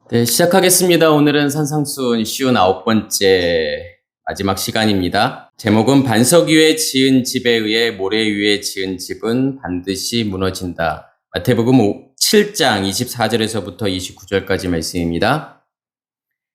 네, 시작하겠습니다. 오늘은 산상순 59번째 마지막 시간입니다. 제목은 반석 위에 지은 집에 의해 모래 위에 지은 집은 반드시 무너진다. 마태복음 7장 24절에서부터 29절까지 말씀입니다.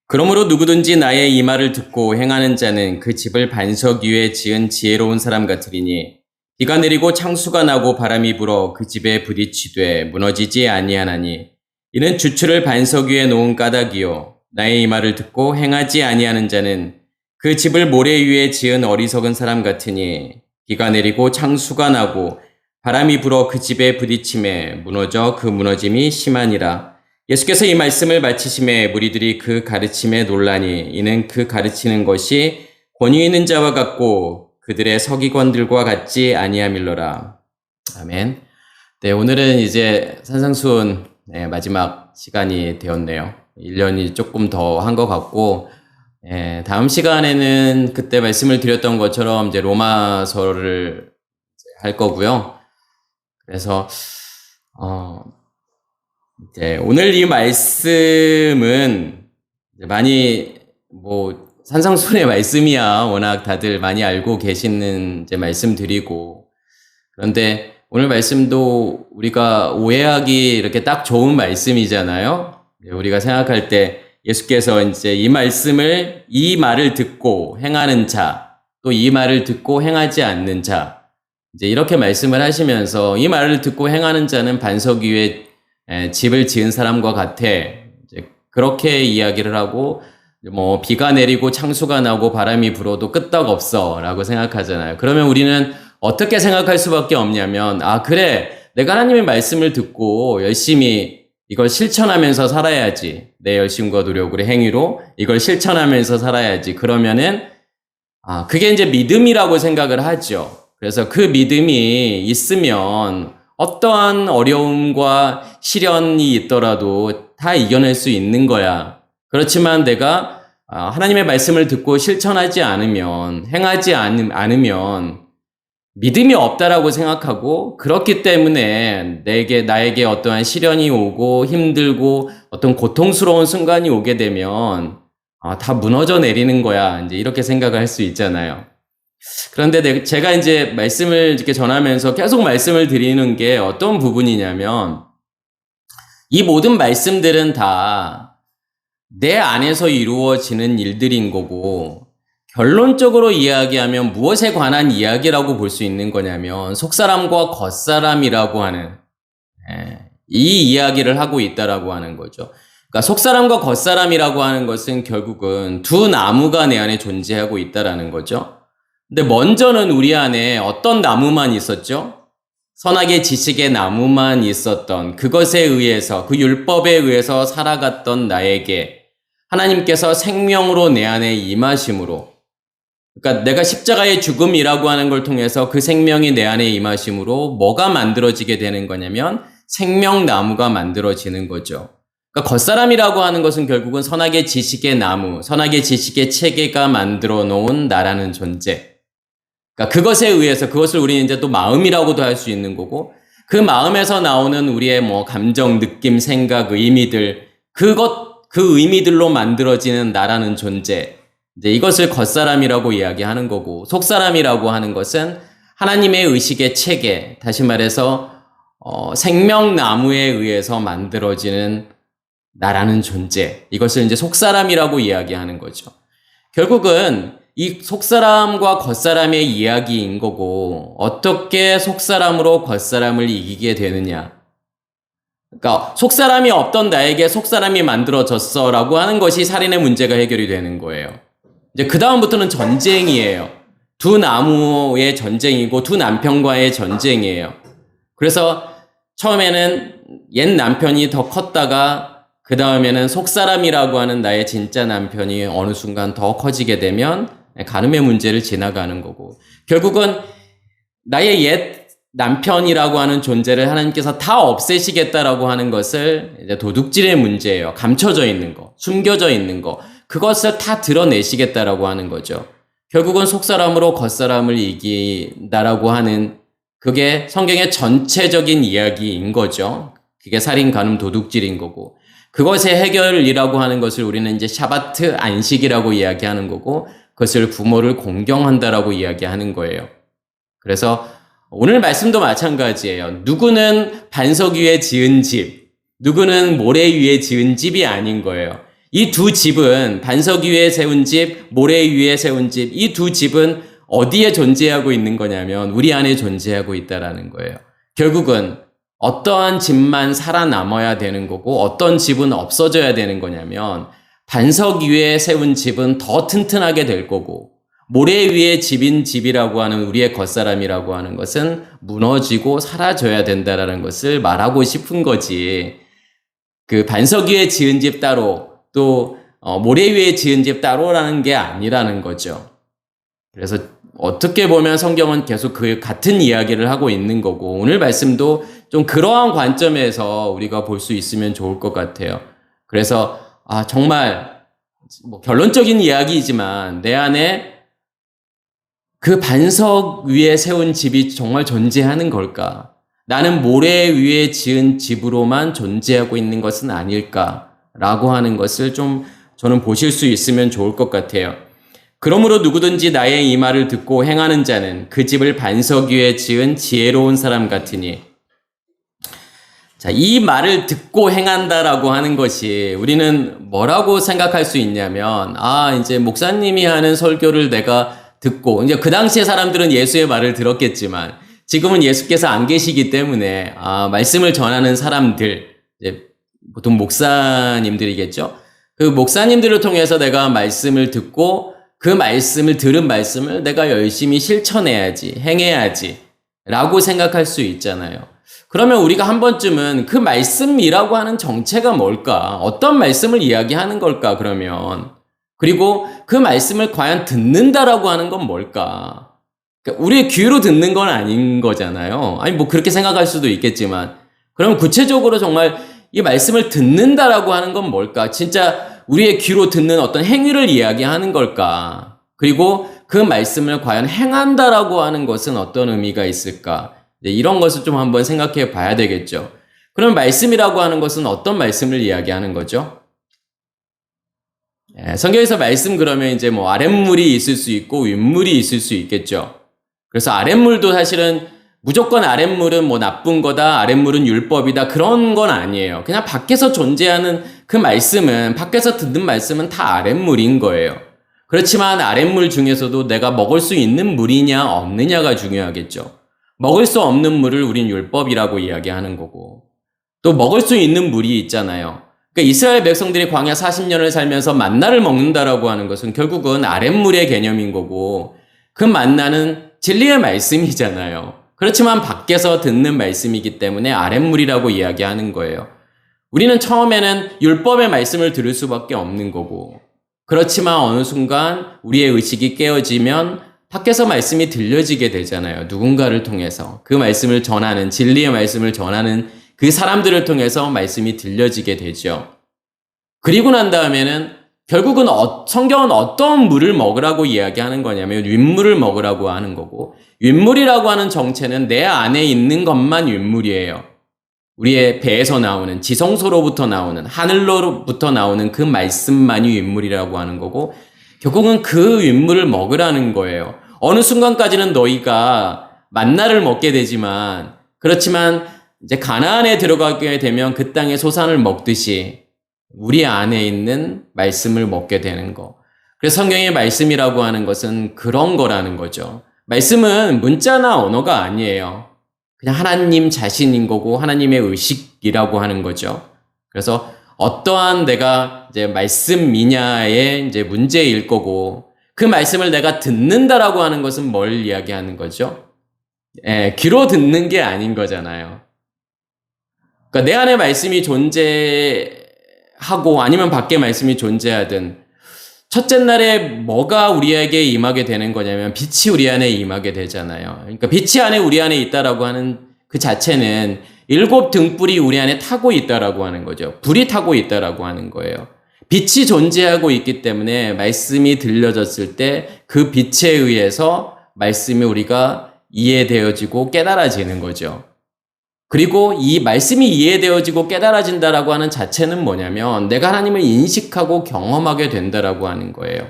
그러므로 누구든지 나의 이 말을 듣고 행하는 자는 그 집을 반석 위에 지은 지혜로운 사람 같으리니 비가 내리고 창수가 나고 바람이 불어 그 집에 부딪히되 무너지지 아니하나니 이는 주추를 반석 위에 놓은 까닭이요 나의 이 말을 듣고 행하지 아니하는 자는 그 집을 모래 위에 지은 어리석은 사람 같으니 비가 내리고 창수가 나고 바람이 불어 그 집에 부딪힘에 무너져 그 무너짐이 심하니라. 예수께서 이 말씀을 마치심에 무리들이 그 가르침에 놀라니 이는 그 가르치는 것이 권위 있는 자와 같고 그들의 서기관들과 같지 아니함일러라. 아멘. 네, 오늘은 이제 산상순 마지막 시간이 되었네요. 1년이 조금 더 한 것 같고, 다음 시간에는 그때 말씀을 드렸던 것처럼 이제 로마서를 할 거고요. 그래서, 이제 오늘 이 말씀은 많이 산상순의 말씀이야 워낙 다들 많이 알고 계시는 이제 말씀 드리고, 그런데 오늘 말씀도 우리가 오해하기 이렇게 딱 좋은 말씀이잖아요. 우리가 생각할 때 예수께서 이제 이 말을 듣고 행하는 자, 또 이 말을 듣고 행하지 않는 자, 이제 이렇게 말씀을 하시면서 이 말을 듣고 행하는 자는 반석 위에 집을 지은 사람과 같아. 이제 그렇게 이야기를 하고, 비가 내리고 창수가 나고 바람이 불어도 끄떡 없어 라고 생각하잖아요. 그러면 우리는 어떻게 생각할 수밖에 없냐면, 그래, 내가 하나님의 말씀을 듣고 열심히 이걸 실천하면서 살아야지. 내 열심과 노력으로 행위로 이걸 실천하면서 살아야지. 그러면은 그게 이제 믿음이라고 생각을 하죠. 그래서 그 믿음이 있으면 어떠한 어려움과 시련이 있더라도 다 이겨낼 수 있는 거야. 그렇지만 내가 하나님의 말씀을 듣고 실천하지 않으면, 행하지 않으면 믿음이 없다라고 생각하고, 그렇기 때문에 나에게 어떠한 시련이 오고 힘들고 어떤 고통스러운 순간이 오게 되면 다 무너져 내리는 거야. 이제 이렇게 생각을 할 수 있잖아요. 그런데 제가 이제 말씀을 이렇게 전하면서 계속 말씀을 드리는 게 어떤 부분이냐면, 이 모든 말씀들은 다 내 안에서 이루어지는 일들인 거고, 결론적으로 이야기하면 무엇에 관한 이야기라고 볼 수 있는 거냐면 속사람과 겉사람이라고 하는 이 이야기를 하고 있다라고 하는 거죠. 그러니까 속사람과 겉사람이라고 하는 것은 결국은 두 나무가 내 안에 존재하고 있다라는 거죠. 근데 먼저는 우리 안에 어떤 나무만 있었죠? 선악의 지식의 나무만 있었던, 그것에 의해서, 그 율법에 의해서 살아갔던 나에게 하나님께서 생명으로 내 안에 임하심으로, 그러니까 내가 십자가의 죽음이라고 하는 걸 통해서 그 생명이 내 안에 임하심으로 뭐가 만들어지게 되는 거냐면 생명나무가 만들어지는 거죠. 그러니까 겉사람이라고 하는 것은 결국은 선악의 지식의 나무, 선악의 지식의 체계가 만들어 놓은 나라는 존재. 그러니까 그것에 의해서, 그것을 우리는 이제 또 마음이라고도 할 수 있는 거고, 그 마음에서 나오는 우리의 감정, 느낌, 생각, 의미들, 그 의미들로 만들어지는 나라는 존재. 이제 이것을 겉사람이라고 이야기하는 거고, 속사람이라고 하는 것은 하나님의 의식의 체계, 다시 말해서 생명나무에 의해서 만들어지는 나라는 존재. 이것을 이제 속사람이라고 이야기하는 거죠. 결국은 이 속사람과 겉사람의 이야기인 거고, 어떻게 속사람으로 겉사람을 이기게 되느냐. 그러니까 속사람이 없던 나에게 속사람이 만들어졌어라고 하는 것이 살인의 문제가 해결이 되는 거예요. 이제 그 다음부터는 전쟁이에요. 두 나무의 전쟁이고 두 남편과의 전쟁이에요. 그래서 처음에는 옛 남편이 더 컸다가 그 다음에는 속사람이라고 하는 나의 진짜 남편이 어느 순간 더 커지게 되면 간음의 문제를 지나가는 거고, 결국은 나의 옛 남편이라고 하는 존재를 하나님께서 다 없애시겠다라고 하는 것을 이제 도둑질의 문제예요. 감춰져 있는 거, 숨겨져 있는 거, 그것을 다 드러내시겠다라고 하는 거죠. 결국은 속사람으로 겉사람을 이긴다라고 하는, 그게 성경의 전체적인 이야기인 거죠. 그게 살인, 간음, 도둑질인 거고, 그것의 해결이라고 하는 것을 우리는 이제 샤바트 안식이라고 이야기하는 거고, 그것을 부모를 공경한다라고 이야기하는 거예요. 그래서 오늘 말씀도 마찬가지예요. 누구는 반석 위에 지은 집, 누구는 모래 위에 지은 집이 아닌 거예요. 이 두 집은, 반석 위에 세운 집, 모래 위에 세운 집, 이 두 집은 어디에 존재하고 있는 거냐면 우리 안에 존재하고 있다라는 거예요. 결국은 어떠한 집만 살아남아야 되는 거고 어떤 집은 없어져야 되는 거냐면, 반석 위에 세운 집은 더 튼튼하게 될 거고 모래 위에 집인 집이라고 하는 우리의 겉사람이라고 하는 것은 무너지고 사라져야 된다라는 것을 말하고 싶은 거지. 그 반석 위에 지은 집 따로, 또 모래 위에 지은 집 따로라는 게 아니라는 거죠. 그래서 어떻게 보면 성경은 계속 그 같은 이야기를 하고 있는 거고, 오늘 말씀도 좀 그러한 관점에서 우리가 볼 수 있으면 좋을 것 같아요. 그래서 정말 뭐 결론적인 이야기이지만 내 안에 그 반석 위에 세운 집이 정말 존재하는 걸까? 나는 모래 위에 지은 집으로만 존재하고 있는 것은 아닐까라고 하는 것을 좀 저는 보실 수 있으면 좋을 것 같아요. 그러므로 누구든지 나의 이 말을 듣고 행하는 자는 그 집을 반석 위에 지은 지혜로운 사람 같으니. 자, 이 말을 듣고 행한다라고 하는 것이 우리는 뭐라고 생각할 수 있냐면, 이제 목사님이 하는 설교를 내가 듣고, 이제 그 당시에 사람들은 예수의 말을 들었겠지만 지금은 예수께서 안 계시기 때문에 말씀을 전하는 사람들, 이제 보통 목사님들이겠죠. 그 목사님들을 통해서 내가 말씀을 듣고 그 말씀을 들은 말씀을 내가 열심히 실천해야지, 행해야지 라고 생각할 수 있잖아요. 그러면 우리가 한 번쯤은 그 말씀이라고 하는 정체가 뭘까? 어떤 말씀을 이야기하는 걸까? 그러면 그리고 그 말씀을 과연 듣는다라고 하는 건 뭘까? 그러니까 우리의 귀로 듣는 건 아닌 거잖아요. 아니 뭐 그렇게 생각할 수도 있겠지만, 그럼 구체적으로 정말 이 말씀을 듣는다라고 하는 건 뭘까? 진짜 우리의 귀로 듣는 어떤 행위를 이야기하는 걸까? 그리고 그 말씀을 과연 행한다라고 하는 것은 어떤 의미가 있을까? 이런 것을 좀 한번 생각해 봐야 되겠죠. 그럼 말씀이라고 하는 것은 어떤 말씀을 이야기하는 거죠? 성경에서 말씀 그러면 이제 뭐 아랫물이 있을 수 있고 윗물이 있을 수 있겠죠. 그래서 아랫물도 사실은 무조건 아랫물은 뭐 나쁜 거다, 아랫물은 율법이다, 그런 건 아니에요. 그냥 밖에서 존재하는 그 말씀은, 밖에서 듣는 말씀은 다 아랫물인 거예요. 그렇지만 아랫물 중에서도 내가 먹을 수 있는 물이냐 없느냐가 중요하겠죠. 먹을 수 없는 물을 우린 율법이라고 이야기하는 거고, 또 먹을 수 있는 물이 있잖아요. 그러니까 이스라엘 백성들이 광야 40년을 살면서 만나를 먹는다라고 하는 것은 결국은 아랫물의 개념인 거고, 그 만나는 진리의 말씀이잖아요. 그렇지만 밖에서 듣는 말씀이기 때문에 아랫물이라고 이야기하는 거예요. 우리는 처음에는 율법의 말씀을 들을 수밖에 없는 거고, 그렇지만 어느 순간 우리의 의식이 깨어지면 밖에서 말씀이 들려지게 되잖아요. 누군가를 통해서 그 말씀을 전하는, 진리의 말씀을 전하는 그 사람들을 통해서 말씀이 들려지게 되죠. 그리고 난 다음에는 결국은 성경은 어떤 물을 먹으라고 이야기하는 거냐면 윗물을 먹으라고 하는 거고, 윗물이라고 하는 정체는 내 안에 있는 것만 윗물이에요. 우리의 배에서 나오는, 지성소로부터 나오는, 하늘로부터 나오는 그 말씀만이 윗물이라고 하는 거고, 결국은 그 윗물을 먹으라는 거예요. 어느 순간까지는 너희가 만나를 먹게 되지만, 그렇지만 이제 가나안에 들어가게 되면 그 땅의 소산을 먹듯이 우리 안에 있는 말씀을 먹게 되는 거. 그래서 성경의 말씀이라고 하는 것은 그런 거라는 거죠. 말씀은 문자나 언어가 아니에요. 그냥 하나님 자신인 거고 하나님의 의식이라고 하는 거죠. 그래서 어떠한 내가 이제 말씀이냐의 이제 문제일 거고, 그 말씀을 내가 듣는다라고 하는 것은 뭘 이야기하는 거죠? 귀로 듣는 게 아닌 거잖아요. 그러니까 내 안에 말씀이 존재하고 아니면 밖에 말씀이 존재하든, 첫째 날에 뭐가 우리에게 임하게 되는 거냐면 빛이 우리 안에 임하게 되잖아요. 그러니까 빛이 안에 우리 안에 있다라고 하는 그 자체는 7 등불이 우리 안에 타고 있다라고 하는 거죠. 불이 타고 있다라고 하는 거예요. 빛이 존재하고 있기 때문에 말씀이 들려졌을 때 그 빛에 의해서 말씀이 우리가 이해되어지고 깨달아지는 거죠. 그리고 이 말씀이 이해되어지고 깨달아진다라고 하는 자체는 뭐냐면 내가 하나님을 인식하고 경험하게 된다라고 하는 거예요.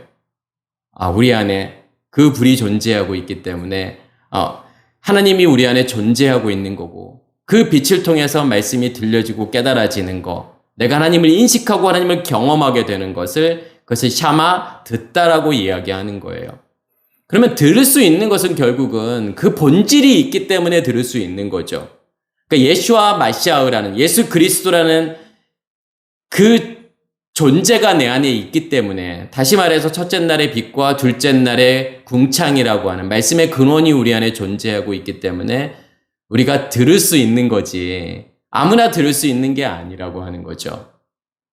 우리 안에 그 불이 존재하고 있기 때문에 하나님이 우리 안에 존재하고 있는 거고 그 빛을 통해서 말씀이 들려지고 깨달아지는 거, 내가 하나님을 인식하고 하나님을 경험하게 되는 그것을 샤마 듣다라고 이야기하는 거예요. 그러면 들을 수 있는 것은 결국은 그 본질이 있기 때문에 들을 수 있는 거죠. 그러니까 예수와 마시아흐라는 예수 그리스도라는 그 존재가 내 안에 있기 때문에, 다시 말해서 첫째 날의 빛과 둘째 날의 궁창이라고 하는 말씀의 근원이 우리 안에 존재하고 있기 때문에 우리가 들을 수 있는 거지 아무나 들을 수 있는 게 아니라고 하는 거죠.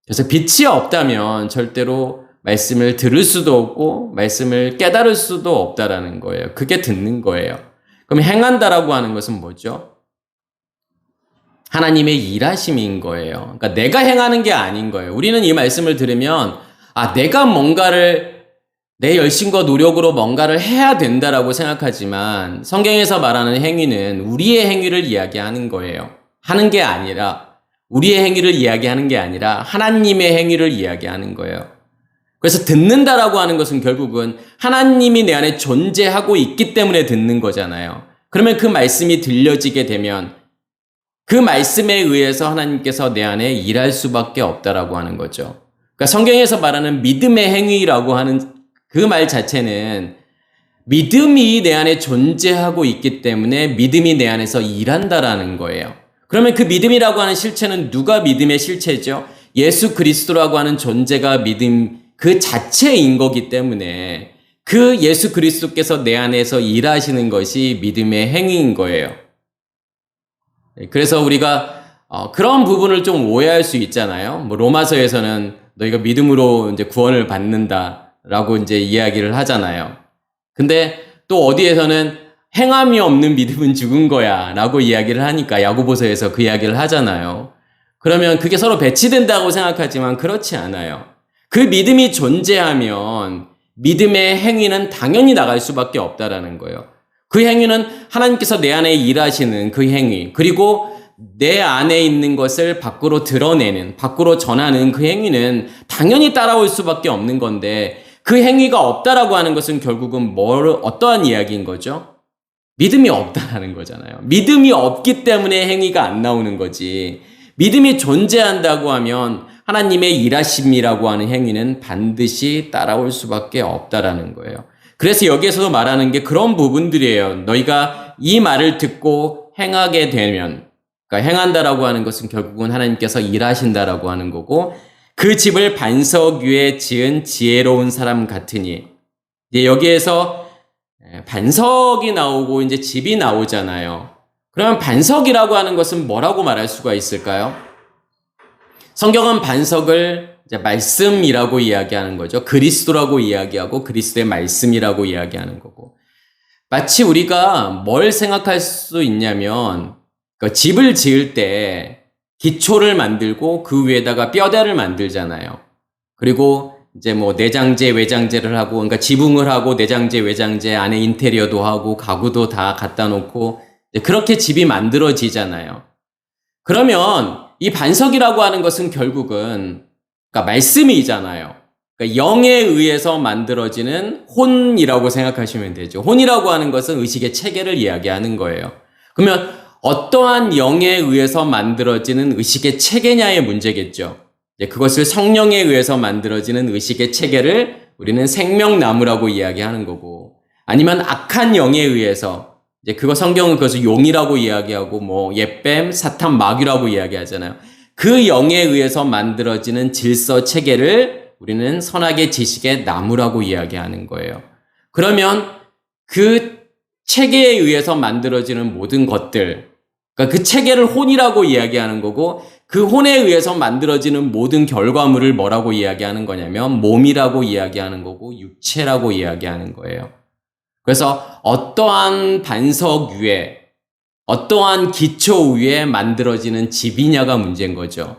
그래서 빛이 없다면 절대로 말씀을 들을 수도 없고 말씀을 깨달을 수도 없다라는 거예요. 그게 듣는 거예요. 그럼 행한다라고 하는 것은 뭐죠? 하나님의 일하심인 거예요. 그러니까 내가 행하는 게 아닌 거예요. 우리는 이 말씀을 들으면 내가 뭔가를 내 열심과 노력으로 뭔가를 해야 된다라고 생각하지만 성경에서 말하는 행위는 우리의 행위를 이야기하는 거예요. 하는 게 아니라 우리의 행위를 이야기하는 게 아니라 하나님의 행위를 이야기하는 거예요. 그래서 듣는다라고 하는 것은 결국은 하나님이 내 안에 존재하고 있기 때문에 듣는 거잖아요. 그러면 그 말씀이 들려지게 되면 그 말씀에 의해서 하나님께서 내 안에 일할 수밖에 없다라고 하는 거죠. 그러니까 성경에서 말하는 믿음의 행위라고 하는 그 말 자체는 믿음이 내 안에 존재하고 있기 때문에 믿음이 내 안에서 일한다라는 거예요. 그러면 그 믿음이라고 하는 실체는 누가 믿음의 실체죠? 예수 그리스도라고 하는 존재가 믿음 그 자체인 거기 때문에 그 예수 그리스도께서 내 안에서 일하시는 것이 믿음의 행위인 거예요. 그래서 우리가 그런 부분을 좀 오해할 수 있잖아요. 로마서에서는 너희가 믿음으로 이제 구원을 받는다라고 이제 이야기를 하잖아요. 근데 또 어디에서는 행함이 없는 믿음은 죽은 거야라고 이야기를 하니까 야고보서에서 그 이야기를 하잖아요. 그러면 그게 서로 배치된다고 생각하지만 그렇지 않아요. 그 믿음이 존재하면 믿음의 행위는 당연히 나갈 수밖에 없다라는 거예요. 그 행위는 하나님께서 내 안에 일하시는 그 행위, 그리고 내 안에 있는 것을 밖으로 드러내는, 밖으로 전하는 그 행위는 당연히 따라올 수밖에 없는 건데, 그 행위가 없다라고 하는 것은 결국은 어떠한 이야기인 거죠? 믿음이 없다라는 거잖아요. 믿음이 없기 때문에 행위가 안 나오는 거지. 믿음이 존재한다고 하면 하나님의 일하심이라고 하는 행위는 반드시 따라올 수밖에 없다라는 거예요. 그래서 여기에서도 말하는 게 그런 부분들이에요. 너희가 이 말을 듣고 행하게 되면, 그러니까 행한다라고 하는 것은 결국은 하나님께서 일하신다라고 하는 거고, 그 집을 반석 위에 지은 지혜로운 사람 같으니, 이제 여기에서 반석이 나오고 이제 집이 나오잖아요. 그러면 반석이라고 하는 것은 뭐라고 말할 수가 있을까요? 성경은 반석을 이제 말씀이라고 이야기하는 거죠. 그리스도라고 이야기하고 그리스도의 말씀이라고 이야기하는 거고. 마치 우리가 뭘 생각할 수 있냐면 집을 지을 때 기초를 만들고 그 위에다가 뼈대를 만들잖아요. 그리고 이제 내장재, 외장재를 하고, 그러니까 지붕을 하고 내장재, 외장재 안에 인테리어도 하고 가구도 다 갖다 놓고 그렇게 집이 만들어지잖아요. 그러면 이 반석이라고 하는 것은 결국은 그러니까 말씀이잖아요. 그러니까 영에 의해서 만들어지는 혼이라고 생각하시면 되죠. 혼이라고 하는 것은 의식의 체계를 이야기하는 거예요. 그러면 어떠한 영에 의해서 만들어지는 의식의 체계냐의 문제겠죠. 그것을 성령에 의해서 만들어지는 의식의 체계를 우리는 생명나무라고 이야기하는 거고, 아니면 악한 영에 의해서, 그거 성경은 그것을 용이라고 이야기하고 옛뱀, 사탄, 마귀라고 이야기하잖아요. 그 영에 의해서 만들어지는 질서 체계를 우리는 선악의 지식의 나무라고 이야기하는 거예요. 그러면 그 체계에 의해서 만들어지는 모든 것들, 그러니까 그 체계를 혼이라고 이야기하는 거고, 그 혼에 의해서 만들어지는 모든 결과물을 뭐라고 이야기하는 거냐면 몸이라고 이야기하는 거고 육체라고 이야기하는 거예요. 그래서 어떠한 반석 위에, 어떠한 기초 위에 만들어지는 집이냐가 문제인 거죠.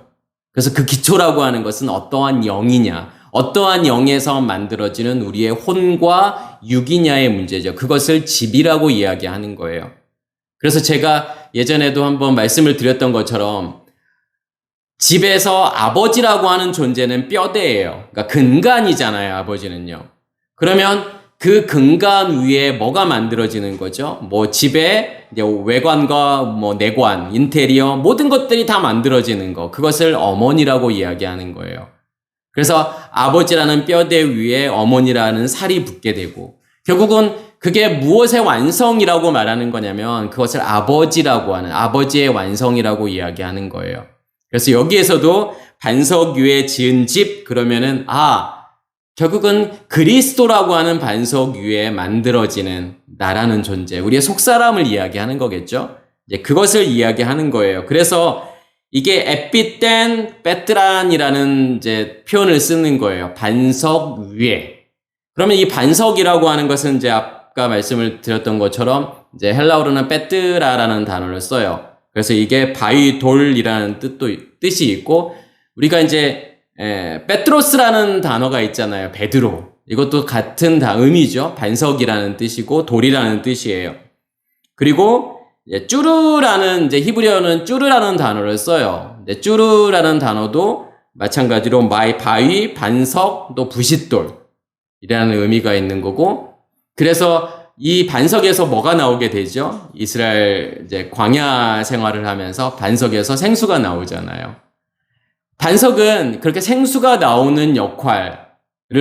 그래서 그 기초라고 하는 것은 어떠한 영이냐, 어떠한 영에서 만들어지는 우리의 혼과 육이냐의 문제죠. 그것을 집이라고 이야기하는 거예요. 그래서 제가 예전에도 한번 말씀을 드렸던 것처럼 집에서 아버지라고 하는 존재는 뼈대예요. 그러니까 근간이잖아요, 아버지는요. 그러면 그 근간 위에 뭐가 만들어지는 거죠? 뭐 집에 이제 외관과 뭐 내관, 인테리어 모든 것들이 다 만들어지는 거. 그것을 어머니라고 이야기하는 거예요. 그래서 아버지라는 뼈대 위에 어머니라는 살이 붙게 되고 결국은 그게 무엇의 완성이라고 말하는 거냐면 그것을 아버지라고 하는 아버지의 완성이라고 이야기하는 거예요. 그래서 여기에서도 반석 위에 지은 집 그러면은 결국은 그리스도라고 하는 반석 위에 만들어지는 나라는 존재, 우리의 속사람을 이야기하는 거겠죠. 이제 그것을 이야기하는 거예요. 그래서 이게 에피텐 베트란이라는 이제 표현을 쓰는 거예요. 반석 위에. 그러면 이 반석이라고 하는 것은 이제 아까 말씀을 드렸던 것처럼 이제 헬라어로는 베트라라는 단어를 써요. 그래서 이게 바위 돌이라는 뜻이 있고 우리가 이제 베트로스라는 단어가 있잖아요. 베드로. 이것도 같은 의미죠. 반석이라는 뜻이고 돌이라는 뜻이에요. 그리고 쭈르라는 이제 히브리어는 쭈르라는 단어를 써요. 쭈르라는 단어도 마찬가지로 바위, 반석, 또 부싯돌이라는 의미가 있는 거고 그래서 이 반석에서 뭐가 나오게 되죠? 이스라엘 이제 광야 생활을 하면서 반석에서 생수가 나오잖아요. 반석은 그렇게 생수가 나오는 역할을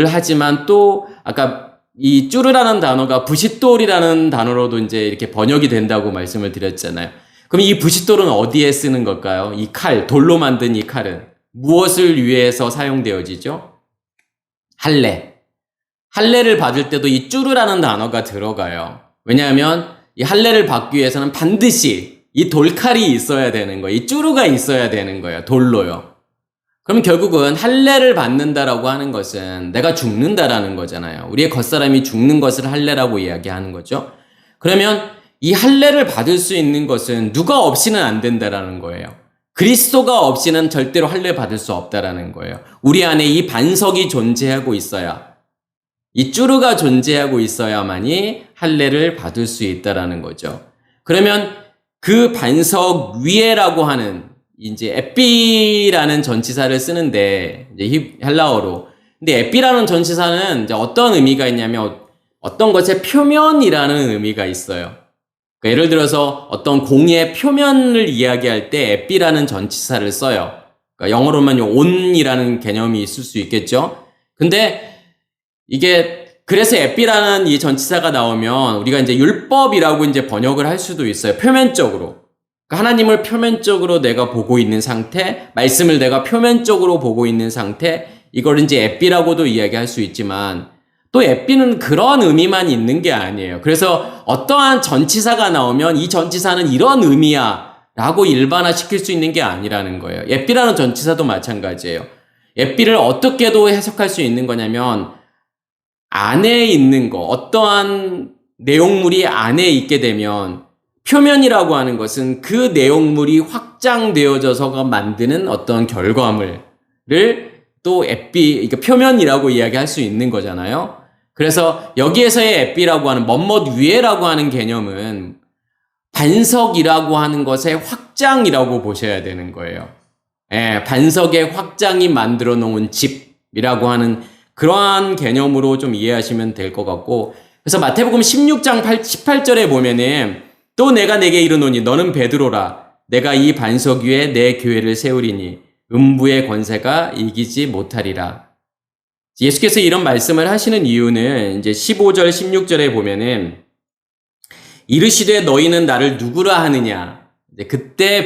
하지만 또 아까 이 쭈르라는 단어가 부싯돌이라는 단어로도 이제 이렇게 번역이 된다고 말씀을 드렸잖아요. 그럼 이 부싯돌은 어디에 쓰는 걸까요? 이 칼, 돌로 만든 이 칼은 무엇을 위해서 사용되어지죠? 할례. 할례를 받을 때도 이 쭈르라는 단어가 들어가요. 왜냐하면 이 할례를 받기 위해서는 반드시 이 돌칼이 있어야 되는 거예요. 이 쭈르가 있어야 되는 거예요. 돌로요. 그럼 결국은 할례를 받는다라고 하는 것은 내가 죽는다라는 거잖아요. 우리의 겉사람이 죽는 것을 할례라고 이야기하는 거죠. 그러면 이 할례를 받을 수 있는 것은 누가 없이는 안 된다라는 거예요. 그리스도가 없이는 절대로 할례 받을 수 없다라는 거예요. 우리 안에 이 반석이 존재하고 있어야 이 쭈르가 존재하고 있어야만이 할례를 받을 수 있다라는 거죠. 그러면 그 반석 위에라고 하는 이제 에피라는 전치사를 쓰는데 이제 헬라어로 근데 에피라는 전치사는 이제 어떤 의미가 있냐면 어떤 것의 표면이라는 의미가 있어요. 그러니까 예를 들어서 어떤 공의 표면을 이야기할 때 에피라는 전치사를 써요. 그러니까 영어로만 on이라는 개념이 있을 수 있겠죠. 근데 이게 그래서 에피라는 이 전치사가 나오면 우리가 이제 율법이라고 이제 번역을 할 수도 있어요. 표면적으로. 그러니까 하나님을 표면적으로 내가 보고 있는 상태, 말씀을 내가 표면적으로 보고 있는 상태, 이걸 이제 에피라고도 이야기할 수 있지만 또 에피는 그런 의미만 있는 게 아니에요. 그래서 어떠한 전치사가 나오면 이 전치사는 이런 의미야 라고 일반화시킬 수 있는 게 아니라는 거예요. 에피라는 전치사도 마찬가지예요. 에피를 어떻게도 해석할 수 있는 거냐면 안에 있는 거, 어떠한 내용물이 안에 있게 되면 표면이라고 하는 것은 그 내용물이 확장되어져서가 만드는 어떤 결과물을 또 그러니까 표면이라고 이야기할 수 있는 거잖아요. 그래서 여기에서의 에피라고 하는 멋멋 위에라고 하는 개념은 반석이라고 하는 것의 확장이라고 보셔야 되는 거예요. 반석의 확장이 만들어 놓은 집이라고 하는 그러한 개념으로 좀 이해하시면 될 것 같고 그래서 마태복음 16장 18절에 보면은 또 내가 내게 이르노니 너는 베드로라 내가 이 반석 위에 내 교회를 세우리니 음부의 권세가 이기지 못하리라. 예수께서 이런 말씀을 하시는 이유는 이제 15절 16절에 보면은 이르시되 너희는 나를 누구라 하느냐. 그때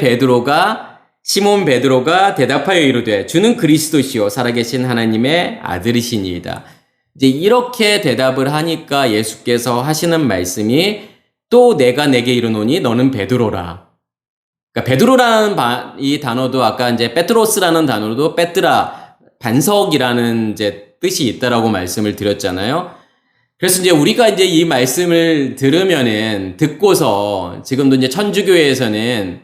시몬 베드로가 대답하여 이르되 주는 그리스도시요 살아계신 하나님의 아들이시니이다. 이제 이렇게 대답을 하니까 예수께서 하시는 말씀이 또 내가 내게 이르노니 너는 베드로라. 그러니까 베드로라는 이 단어도 아까 이제 페트로스라는 단어로도 페트라 반석이라는 이제 뜻이 있다라고 말씀을 드렸잖아요. 그래서 이제 우리가 이제 이 말씀을 듣고서 지금도 이제 천주교회에서는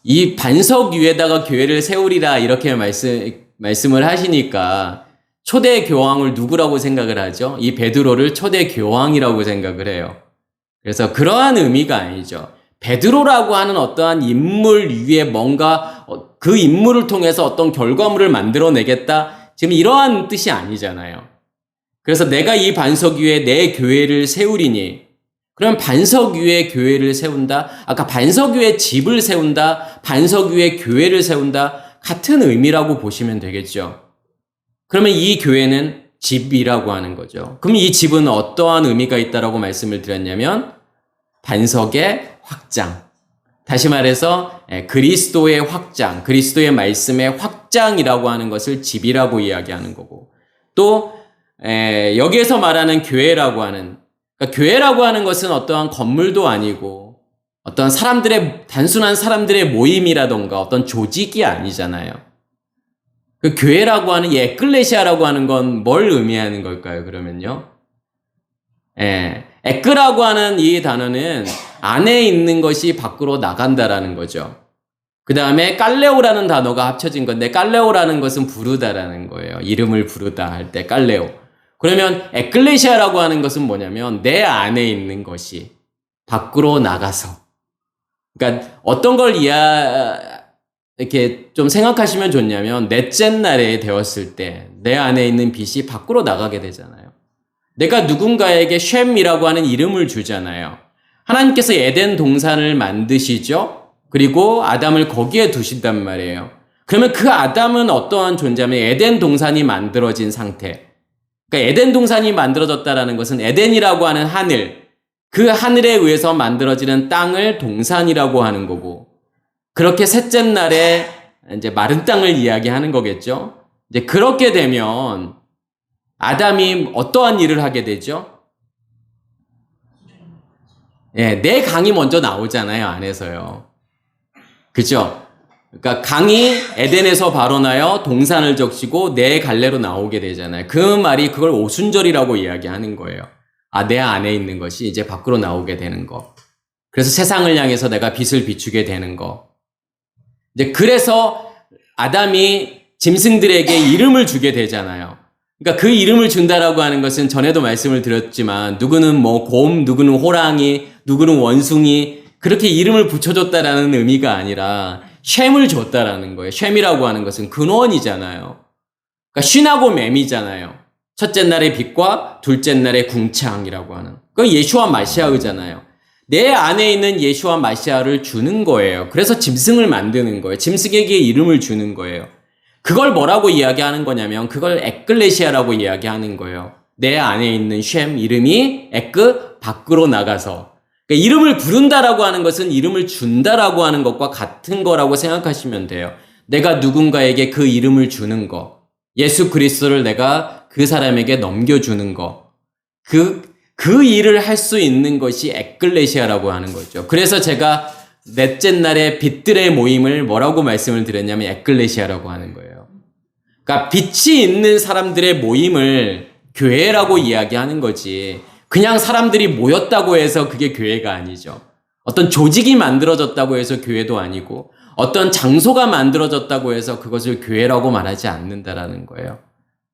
이 반석 위에다가 교회를 세우리라 이렇게 말씀을 하시니까 초대 교황을 누구라고 생각을 하죠? 이 베드로를 초대 교황이라고 생각을 해요. 그래서 그러한 의미가 아니죠. 베드로라고 하는 어떠한 인물 위에 뭔가 그 인물을 통해서 어떤 결과물을 만들어내겠다. 지금 이러한 뜻이 아니잖아요. 그래서 내가 이 반석 위에 내 교회를 세우리니, 그럼 반석 위에 교회를 세운다? 아까 반석 위에 집을 세운다? 반석 위에 교회를 세운다? 같은 의미라고 보시면 되겠죠. 그러면 이 교회는 집이라고 하는 거죠. 그럼 이 집은 어떠한 의미가 있다라고 말씀을 드렸냐면 반석의 확장. 다시 말해서 그리스도의 확장, 그리스도의 말씀의 확장이라고 하는 것을 집이라고 이야기하는 거고, 또 여기에서 말하는 교회라고 하는, 그러니까 교회라고 하는 것은 어떠한 건물도 아니고 어떤 단순한 사람들의 모임이라던가 어떤 조직이 아니잖아요. 그 교회라고 하는 이 에클레시아라고 하는 건 뭘 의미하는 걸까요, 그러면요? 에크라고 하는 이 단어는 안에 있는 것이 밖으로 나간다라는 거죠. 그 다음에 깔레오라는 단어가 합쳐진 건데, 깔레오라는 것은 부르다라는 거예요. 이름을 부르다 할 때 깔레오. 그러면 에클레시아라고 하는 것은 뭐냐면 내 안에 있는 것이 밖으로 나가서, 그러니까 어떤 걸 이렇게 좀 생각하시면 좋냐면, 넷째 날에 되었을 때 내 안에 있는 빛이 밖으로 나가게 되잖아요. 내가 누군가에게 쉔이라고 하는 이름을 주잖아요. 하나님께서 에덴 동산을 만드시죠? 그리고 아담을 거기에 두신단 말이에요. 그러면 그 아담은 어떠한 존재냐면 에덴 동산이 만들어진 상태. 그러니까 에덴 동산이 만들어졌다라는 것은 에덴이라고 하는 하늘, 그 하늘에 의해서 만들어지는 땅을 동산이라고 하는 거고, 그렇게 셋째 날에 이제 마른 땅을 이야기하는 거겠죠. 이제 그렇게 되면 아담이 어떠한 일을 하게 되죠? 내 강이 먼저 나오잖아요, 안에서요. 그죠? 그러니까 강이 에덴에서 발원하여 동산을 적시고 내 갈래로 나오게 되잖아요. 그 말이 그걸 오순절이라고 이야기하는 거예요. 내 안에 있는 것이 이제 밖으로 나오게 되는 거. 그래서 세상을 향해서 내가 빛을 비추게 되는 거. 이제 그래서 아담이 짐승들에게 이름을 주게 되잖아요. 그러니까 그 이름을 준다라고 하는 것은 전에도 말씀을 드렸지만, 누구는 뭐 곰, 누구는 호랑이, 누구는 원숭이, 그렇게 이름을 붙여줬다라는 의미가 아니라 쉔을 줬다라는 거예요. 쉔이라고 하는 것은 근원이잖아요. 그러니까 쉰하고 맴이잖아요. 첫째 날의 빛과 둘째 날의 궁창이라고 하는. 그 예수와 마시아의잖아요. 내 안에 있는 예수와 마시아를 주는 거예요. 그래서 짐승을 만드는 거예요. 짐승에게 이름을 주는 거예요. 그걸 뭐라고 이야기하는 거냐면 그걸 에클레시아라고 이야기하는 거예요. 내 안에 있는 쉔 이름이 밖으로 나가서, 그러니까 이름을 부른다라고 하는 것은 이름을 준다라고 하는 것과 같은 거라고 생각하시면 돼요. 내가 누군가에게 그 이름을 주는 거, 예수 그리스도를 내가 그 사람에게 넘겨주는 거, 그 일을 할 수 있는 것이 에클레시아라고 하는 거죠. 그래서 제가 넷째 날에 빛들의 모임을 뭐라고 말씀을 드렸냐면 에클레시아라고 하는 거예요. 그러니까 빛이 있는 사람들의 모임을 교회라고 이야기하는 거지, 그냥 사람들이 모였다고 해서 그게 교회가 아니죠. 어떤 조직이 만들어졌다고 해서 교회도 아니고, 어떤 장소가 만들어졌다고 해서 그것을 교회라고 말하지 않는다라는 거예요.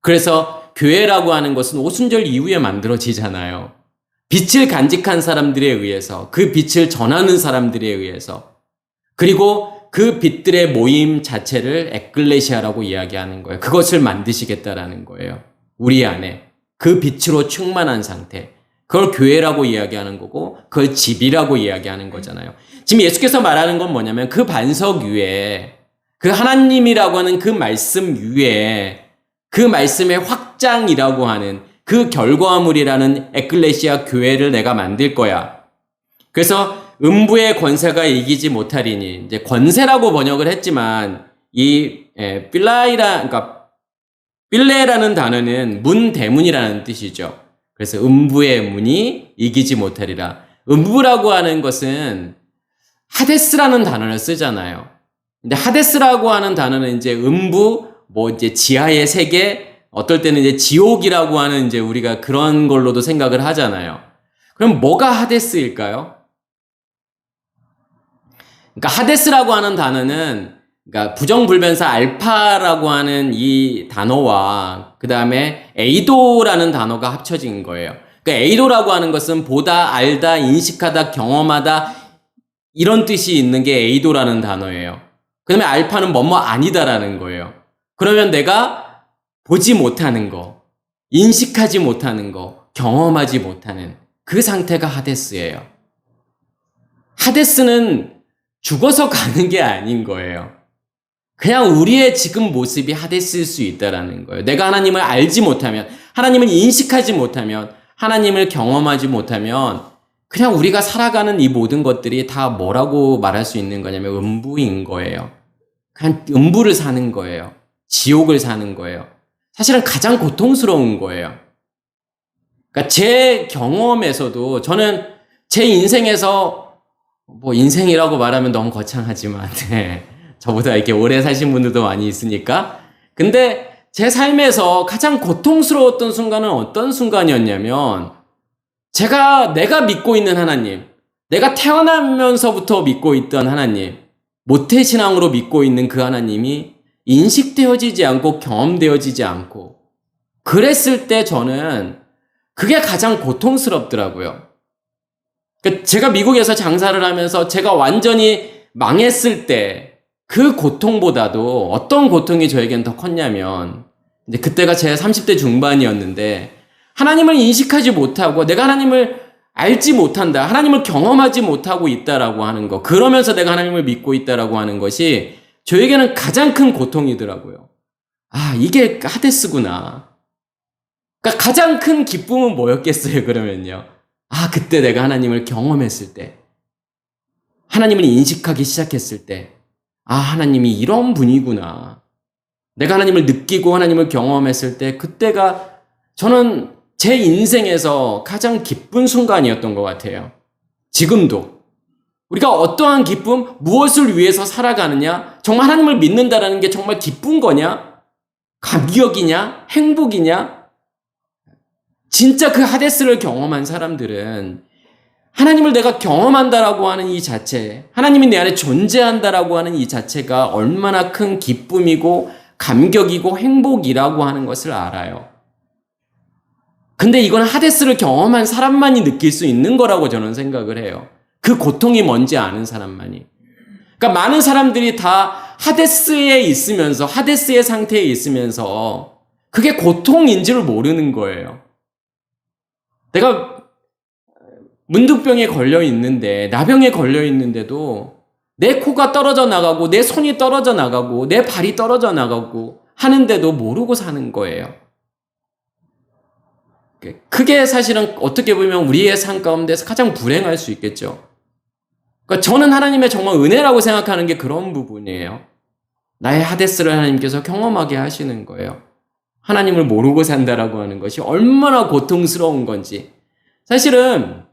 그래서 교회라고 하는 것은 오순절 이후에 만들어지잖아요. 빛을 간직한 사람들에 의해서, 그 빛을 전하는 사람들에 의해서, 그리고 그 빛들의 모임 자체를 에클레시아라고 이야기하는 거예요. 그것을 만드시겠다라는 거예요. 우리 안에 그 빛으로 충만한 상태, 그걸 교회라고 이야기하는 거고, 그걸 집이라고 이야기하는 거잖아요. 지금 예수께서 말하는 건 뭐냐면 그 반석 위에, 그 하나님이라고 하는 그 말씀 위에, 그 말씀의 확장이라고 하는 그 결과물이라는 에클레시아 교회를 내가 만들 거야. 그래서 음부의 권세가 이기지 못하리니, 이제 권세라고 번역을 했지만 이 그러니까 빌레라는 단어는 문, 대문이라는 뜻이죠. 그래서 음부의 문이 이기지 못하리라. 음부라고 하는 것은 하데스라는 단어를 쓰잖아요. 근데 하데스라고 하는 단어는 이제 음부, 이제 지하의 세계, 어떨 때는 이제 지옥이라고 하는 이제 우리가 그런 걸로도 생각을 하잖아요. 그럼 뭐가 하데스일까요? 그러니까 하데스라고 하는 단어는, 그러니까 부정불변사 알파라고 하는 이 단어와 그 다음에 에이도라는 단어가 합쳐진 거예요. 그러니까 에이도라고 하는 것은 보다, 알다, 인식하다, 경험하다, 이런 뜻이 있는 게 에이도라는 단어예요. 그 다음에 알파는 뭐뭐 아니다라는 거예요. 그러면 내가 보지 못하는 거, 인식하지 못하는 거, 경험하지 못하는 그 상태가 하데스예요. 하데스는 죽어서 가는 게 아닌 거예요. 그냥 우리의 지금 모습이 하데스일 수 있다라는 거예요. 내가 하나님을 알지 못하면, 하나님을 인식하지 못하면, 하나님을 경험하지 못하면 그냥 우리가 살아가는 이 모든 것들이 다 뭐라고 말할 수 있는 거냐면 음부인 거예요. 그냥 음부를 사는 거예요. 지옥을 사는 거예요. 사실은 가장 고통스러운 거예요. 그러니까 제 경험에서도 저는 제 인생에서 뭐 인생이라고 말하면 너무 거창하지만 저보다 이렇게 오래 사신 분들도 많이 있으니까 근데 제 삶에서 가장 고통스러웠던 순간은 어떤 순간이었냐면 내가 믿고 있는 하나님, 내가 태어나면서부터 믿고 있던 하나님, 모태신앙으로 믿고 있는 그 하나님이 인식되어지지 않고 경험되어지지 않고 그랬을 때 저는 그게 가장 고통스럽더라고요. 제가 미국에서 장사를 하면서 제가 완전히 망했을 때 그 고통보다도 어떤 고통이 저에겐 더 컸냐면 이제 그때가 제 30대 중반이었는데 하나님을 인식하지 못하고 내가 하나님을 알지 못한다. 하나님을 경험하지 못하고 있다라고 하는 거. 그러면서 내가 하나님을 믿고 있다라고 하는 것이 저에게는 가장 큰 고통이더라고요. 아, 이게 하데스구나. 그러니까 가장 큰 기쁨은 뭐였겠어요, 그러면요. 아, 그때 내가 하나님을 경험했을 때. 하나님을 인식하기 시작했을 때. 아, 하나님이 이런 분이구나. 내가 하나님을 느끼고 하나님을 경험했을 때 그때가 저는 제 인생에서 가장 기쁜 순간이었던 것 같아요. 지금도. 우리가 어떠한 기쁨, 무엇을 위해서 살아가느냐, 정말 하나님을 믿는다라는 게 정말 기쁜 거냐, 감격이냐, 행복이냐, 진짜 그 하데스를 경험한 사람들은 하나님을 내가 경험한다라고 하는 이 자체, 하나님이 내 안에 존재한다라고 하는 이 자체가 얼마나 큰 기쁨이고 감격이고 행복이라고 하는 것을 알아요. 근데 이건 하데스를 경험한 사람만이 느낄 수 있는 거라고 저는 생각을 해요. 그 고통이 뭔지 아는 사람만이. 그러니까 많은 사람들이 다 하데스에 있으면서, 하데스의 상태에 있으면서 그게 고통인지를 모르는 거예요. 내가 문둥병에 걸려 있는데, 나병에 걸려 있는데도 내 코가 떨어져 나가고, 내 손이 떨어져 나가고, 내 발이 떨어져 나가고 하는데도 모르고 사는 거예요. 그게 사실은 어떻게 보면 우리의 삶 가운데서 가장 불행할 수 있겠죠. 그러니까 저는 하나님의 정말 은혜라고 생각하는 게 그런 부분이에요. 나의 하데스를 하나님께서 경험하게 하시는 거예요. 하나님을 모르고 산다라고 하는 것이 얼마나 고통스러운 건지. 사실은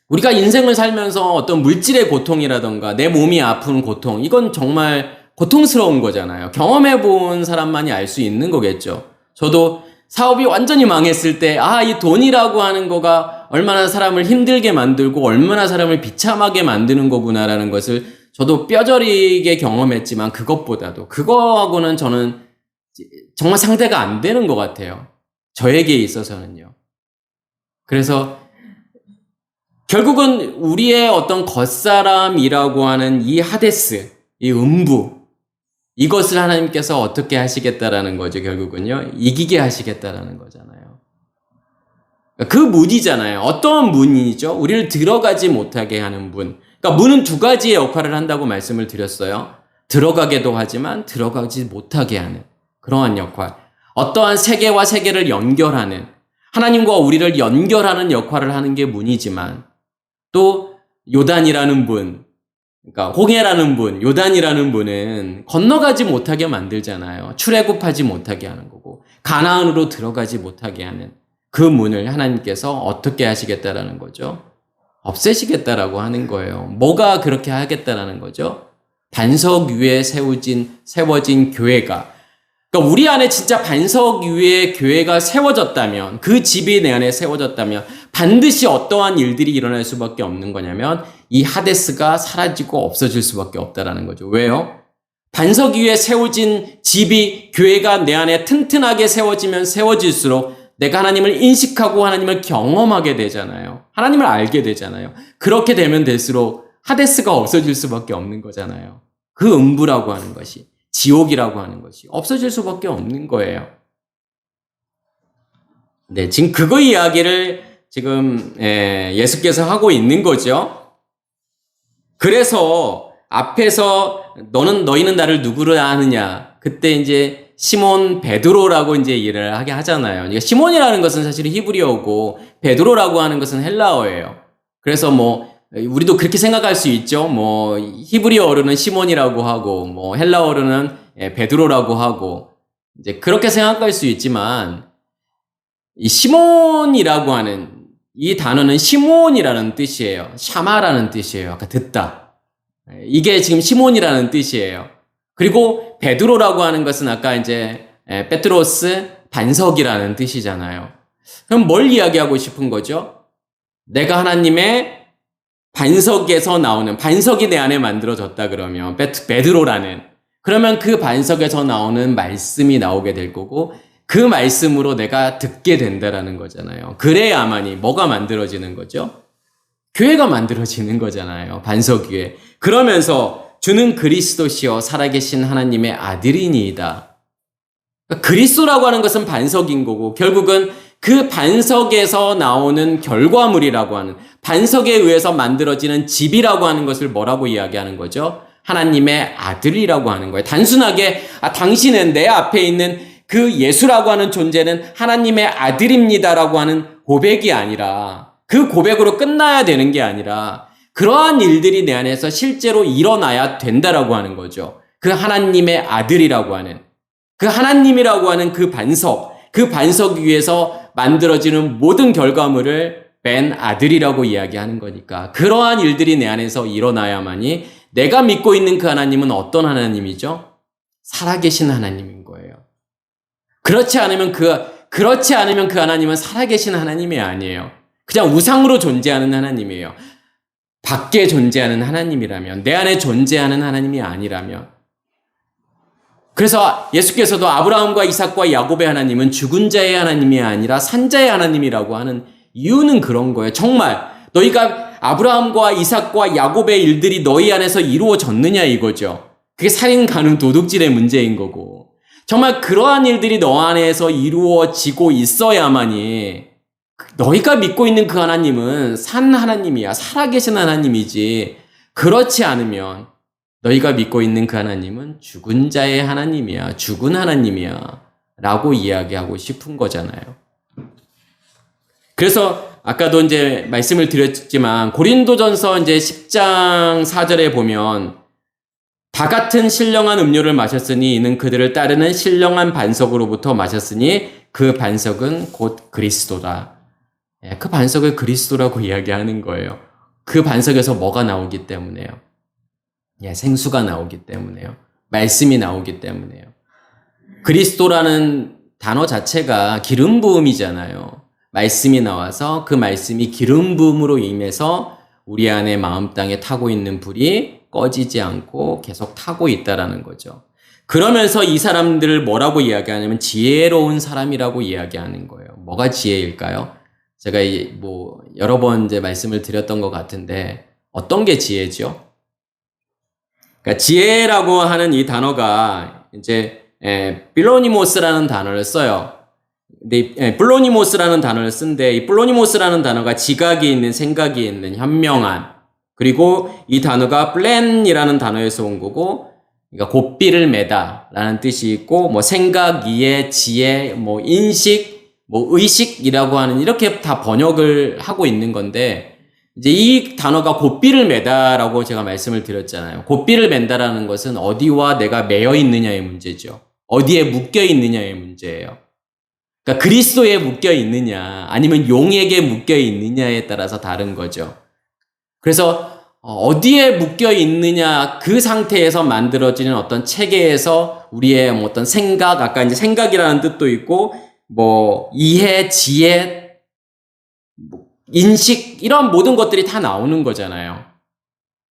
우리가 인생을 살면서 어떤 물질의 고통이라던가 내 몸이 아픈 고통, 이건 정말 고통스러운 거잖아요. 경험해 본 사람만이 알 수 있는 거겠죠. 저도 사업이 완전히 망했을 때, 이 돈이라고 하는 거가 얼마나 사람을 힘들게 만들고 얼마나 사람을 비참하게 만드는 거구나라는 것을 저도 뼈저리게 경험했지만 그것보다도, 그거하고는 저는 정말 상대가 안 되는 것 같아요. 저에게 있어서는요. 그래서 결국은 우리의 어떤 겉사람이라고 하는 이 하데스, 이 음부, 이것을 하나님께서 어떻게 하시겠다라는 거죠, 결국은요. 이기게 하시겠다라는 거잖아요. 그 문이잖아요. 어떤 문이죠? 우리를 들어가지 못하게 하는 문. 그러니까 문은 두 가지의 역할을 한다고 말씀을 드렸어요. 들어가게도 하지만 들어가지 못하게 하는 그러한 역할. 어떠한 세계와 세계를 연결하는, 하나님과 우리를 연결하는 역할을 하는 게 문이지만 또 요단이라는 문, 그러니까 홍해라는 문, 요단이라는 문은 건너가지 못하게 만들잖아요. 출애굽하지 못하게 하는 거고 가나안으로 들어가지 못하게 하는 그 문을 하나님께서 어떻게 하시겠다라는 거죠? 없애시겠다라고 하는 거예요. 뭐가 그렇게 하겠다라는 거죠? 반석 위에 세워진 교회가, 그러니까 우리 안에 진짜 반석 위에 교회가 세워졌다면, 그 집이 내 안에 세워졌다면 반드시 어떠한 일들이 일어날 수밖에 없는 거냐면 이 하데스가 사라지고 없어질 수밖에 없다라는 거죠. 왜요? 반석 위에 세워진 집이, 교회가 내 안에 튼튼하게 세워지면 세워질수록 내가 하나님을 인식하고 하나님을 경험하게 되잖아요. 하나님을 알게 되잖아요. 그렇게 되면 될수록 하데스가 없어질 수밖에 없는 거잖아요. 그 음부라고 하는 것이, 지옥이라고 하는 것이 없어질 수밖에 없는 거예요. 네, 지금 그거 이야기를 지금 예수께서 하고 있는 거죠. 그래서 앞에서 너희는 나를 누구로 아느냐? 그때 이제 시몬 베드로라고 이제 일을 하게 하잖아요. 그러니까 시몬이라는 것은 사실 히브리어고 베드로라고 하는 것은 헬라어예요. 그래서 뭐 우리도 그렇게 생각할 수 있죠. 뭐 히브리어로는 시몬이라고 하고 뭐 헬라어로는 베드로라고 하고 이제 그렇게 생각할 수 있지만 이 시몬이라고 하는 이 단어는 시몬이라는 뜻이에요. 샤마라는 뜻이에요. 아까 듣다. 이게 지금 시몬이라는 뜻이에요. 그리고 베드로라고 하는 것은 아까 이제 페트로스 반석이라는 뜻이잖아요. 그럼 뭘 이야기하고 싶은 거죠? 내가 하나님의 반석에서 나오는, 반석이 내 안에 만들어졌다 그러면 베드로라는, 그러면 그 반석에서 나오는 말씀이 나오게 될 거고 그 말씀으로 내가 듣게 된다라는 거잖아요. 그래야만이 뭐가 만들어지는 거죠? 교회가 만들어지는 거잖아요. 반석 위에. 그러면서 주는 그리스도시요 살아계신 하나님의 아들이니이다. 그리스도라고 하는 것은 반석인 거고 결국은 그 반석에서 나오는 결과물이라고 하는, 반석에 의해서 만들어지는 집이라고 하는 것을 뭐라고 이야기하는 거죠? 하나님의 아들이라고 하는 거예요. 단순하게 당신은 내 앞에 있는 그 예수라고 하는 존재는 하나님의 아들입니다라고 하는 고백이 아니라, 그 고백으로 끝나야 되는 게 아니라 그러한 일들이 내 안에서 실제로 일어나야 된다라고 하는 거죠. 그 하나님의 아들이라고 하는, 그 하나님이라고 하는 그 반석 위에서 만들어지는 모든 결과물을 뺀 아들이라고 이야기하는 거니까 그러한 일들이 내 안에서 일어나야만이 내가 믿고 있는 그 하나님은 어떤 하나님이죠? 살아계신 하나님인 거예요. 그렇지 않으면 그 하나님은 살아계신 하나님이 아니에요. 그냥 우상으로 존재하는 하나님이에요. 밖에 존재하는 하나님이라면, 내 안에 존재하는 하나님이 아니라면. 그래서 예수께서도 아브라함과 이삭과 야곱의 하나님은 죽은 자의 하나님이 아니라 산자의 하나님이라고 하는 이유는 그런 거예요. 정말 너희가 아브라함과 이삭과 야곱의 일들이 너희 안에서 이루어졌느냐 이거죠. 그게 살인 가능 도둑질의 문제인 거고, 정말 그러한 일들이 너 안에서 이루어지고 있어야만이 너희가 믿고 있는 그 하나님은 산 하나님이야. 살아계신 하나님이지. 그렇지 않으면 너희가 믿고 있는 그 하나님은 죽은 자의 하나님이야. 죽은 하나님이야. 라고 이야기하고 싶은 거잖아요. 그래서 아까도 이제 말씀을 드렸지만 고린도전서 이제 10장 4절에 보면 다 같은 신령한 음료를 마셨으니 이는 그들을 따르는 신령한 반석으로부터 마셨으니 그 반석은 곧 그리스도다. 그 반석을 그리스도라고 이야기하는 거예요. 그 반석에서 뭐가 나오기 때문에요. 생수가 나오기 때문에요. 말씀이 나오기 때문에요. 그리스도라는 단어 자체가 기름 부음이잖아요. 말씀이 나와서 그 말씀이 기름 부음으로 임해서 우리 안에 마음 땅에 타고 있는 불이 꺼지지 않고 계속 타고 있다라는 거죠. 그러면서 이 사람들을 뭐라고 이야기하냐면 지혜로운 사람이라고 이야기하는 거예요. 뭐가 지혜일까요? 제가 뭐 여러 번 이제 말씀을 드렸던 것 같은데 어떤 게 지혜죠? 그러니까 지혜라고 하는 이 단어가 이제 빌로니모스라는 단어를 써요. 근데 플로니모스라는 단어를 쓴데 이 플로니모스라는 단어가 지각이 있는, 생각이 있는, 현명한, 그리고 이 단어가 플랜이라는 단어에서 온 거고, 그러니까 곱비를 매다라는 뜻이 있고, 뭐 생각, 이해, 지혜, 뭐 인식, 뭐 의식이라고 하는 이렇게 다 번역을 하고 있는 건데, 이제 이 단어가 곱비를 매다라고 제가 말씀을 드렸잖아요. 곱비를 맨다라는 것은 어디와 내가 매여 있느냐의 문제죠. 어디에 묶여 있느냐의 문제예요. 그러니까 그리스도에 묶여 있느냐 아니면 용에게 묶여 있느냐에 따라서 다른 거죠. 그래서 어디에 묶여 있느냐, 그 상태에서 만들어지는 어떤 체계에서 우리의 어떤 생각, 아까 이제 생각이라는 뜻도 있고 뭐 이해, 지혜, 인식, 이런 모든 것들이 다 나오는 거잖아요.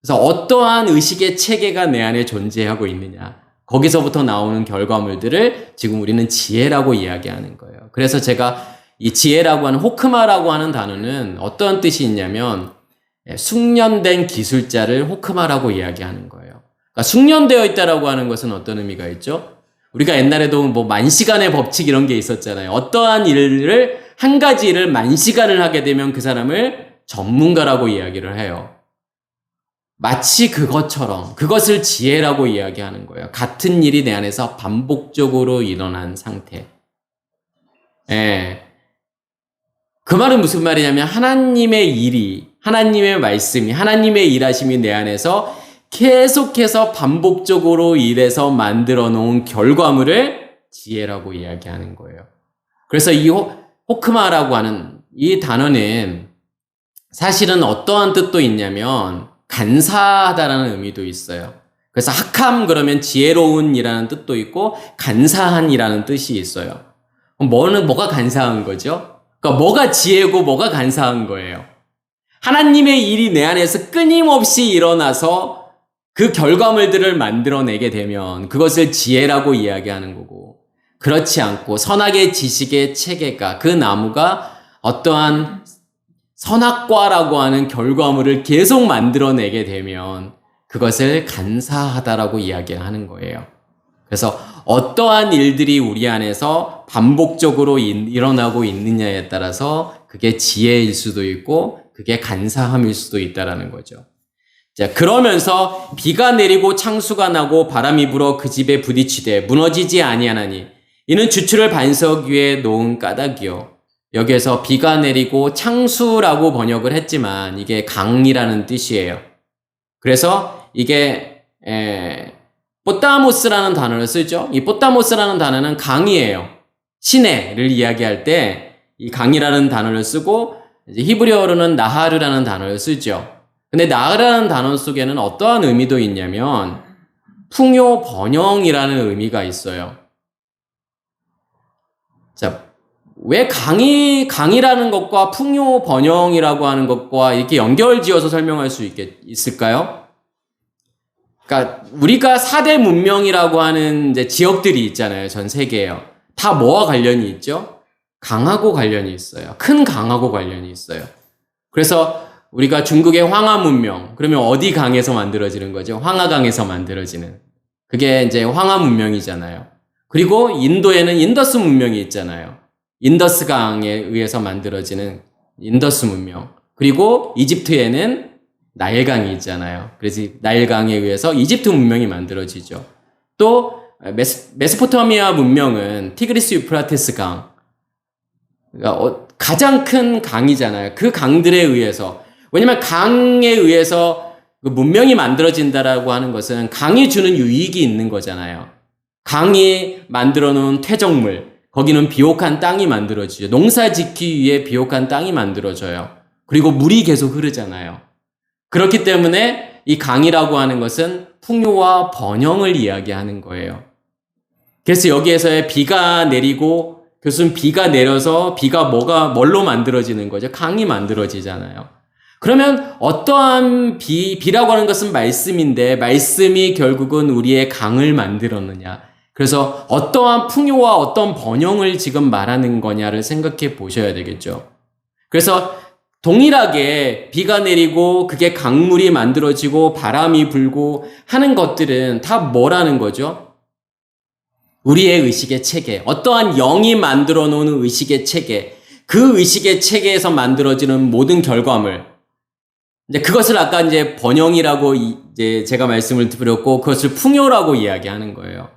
그래서 어떠한 의식의 체계가 내 안에 존재하고 있느냐, 거기서부터 나오는 결과물들을 지금 우리는 지혜라고 이야기하는 거예요. 그래서 제가 이 지혜라고 하는, 호크마라고 하는 단어는 어떤 뜻이 있냐면 숙련된 기술자를 호크마라고 이야기하는 거예요. 그러니까 숙련되어 있다라고 하는 것은 어떤 의미가 있죠? 우리가 옛날에도 뭐 만시간의 법칙 이런 게 있었잖아요. 어떠한 일을, 한 가지 일을 만시간을 하게 되면 그 사람을 전문가라고 이야기를 해요. 마치 그것처럼 그것을 지혜라고 이야기하는 거예요. 같은 일이 내 안에서 반복적으로 일어난 상태. 예. 그 말은 무슨 말이냐면 하나님의 일이, 하나님의 말씀이, 하나님의 일하심이 내 안에서 계속해서 반복적으로 일해서 만들어 놓은 결과물을 지혜라고 이야기하는 거예요. 그래서 이 호크마라고 하는 이 단어는 사실은 어떠한 뜻도 있냐면 간사하다라는 의미도 있어요. 그래서 학함 그러면 지혜로운이라는 뜻도 있고 간사한이라는 뜻이 있어요. 뭐가 간사한 거죠? 그러니까 뭐가 지혜고 뭐가 간사한 거예요. 하나님의 일이 내 안에서 끊임없이 일어나서 그 결과물들을 만들어내게 되면 그것을 지혜라고 이야기하는 거고, 그렇지 않고 선악의 지식의 체계가, 그 나무가 어떠한 선악과라고 하는 결과물을 계속 만들어내게 되면 그것을 간사하다라고 이야기하는 거예요. 그래서 어떠한 일들이 우리 안에서 반복적으로 일어나고 있느냐에 따라서 그게 지혜일 수도 있고 그게 간사함일 수도 있다라는 거죠. 자, 그러면서 비가 내리고 창수가 나고 바람이 불어 그 집에 부딪히되 무너지지 아니하나니 이는 주추를 반석 위에 놓은 까닭이요. 여기에서 비가 내리고 창수라고 번역을 했지만 이게 강이라는 뜻이에요. 그래서 이게 뽀따모스라는 단어를 쓰죠. 이 뽀따모스라는 단어는 강이에요. 시내를 이야기할 때 이 강이라는 단어를 쓰고 이제 히브리어로는 나하르라는 단어를 쓰죠. 근데 나하르라는 단어 속에는 어떠한 의미도 있냐면 풍요 번영이라는 의미가 있어요. 자, 왜 강이라는 것과 풍요 번영이라고 하는 것과 이렇게 연결지어서 설명할 수 있을까요? 그러니까 우리가 4대 문명이라고 하는 이제 지역들이 있잖아요. 전 세계에요. 다 뭐와 관련이 있죠? 강하고 관련이 있어요. 큰 강하고 관련이 있어요. 그래서 우리가 중국의 황하 문명, 그러면 어디 강에서 만들어지는 거죠? 황하강에서 만들어지는. 그게 이제 황하 문명이잖아요. 그리고 인도에는 인더스 문명이 있잖아요. 인더스 강에 의해서 만들어지는 인더스 문명. 그리고 이집트에는 나일강이 있잖아요. 그래서 나일강에 의해서 이집트 문명이 만들어지죠. 또 메소포타미아 문명은 티그리스 유프라테스 강. 그러니까 가장 큰 강이잖아요. 그 강들에 의해서. 왜냐면 강에 의해서 문명이 만들어진다라고 하는 것은 강이 주는 유익이 있는 거잖아요. 강이 만들어 놓은 퇴적물, 거기는 비옥한 땅이 만들어지죠. 농사 짓기 위해 비옥한 땅이 만들어져요. 그리고 물이 계속 흐르잖아요. 그렇기 때문에 이 강이라고 하는 것은 풍요와 번영을 이야기하는 거예요. 그래서 여기에서의 비가 내리고, 교수는 비가 내려서 비가 뭘로 만들어지는 거죠? 강이 만들어지잖아요. 그러면 어떠한 비라고 하는 것은 말씀인데 말씀이 결국은 우리의 강을 만들었느냐. 그래서 어떠한 풍요와 어떤 번영을 지금 말하는 거냐를 생각해 보셔야 되겠죠. 그래서 동일하게 비가 내리고 그게 강물이 만들어지고 바람이 불고 하는 것들은 다 뭐라는 거죠? 우리의 의식의 체계, 어떠한 영이 만들어 놓은 의식의 체계, 그 의식의 체계에서 만들어지는 모든 결과물, 이제 그것을 아까 이제 번영이라고 이제 제가 말씀을 드렸고 그것을 풍요라고 이야기하는 거예요.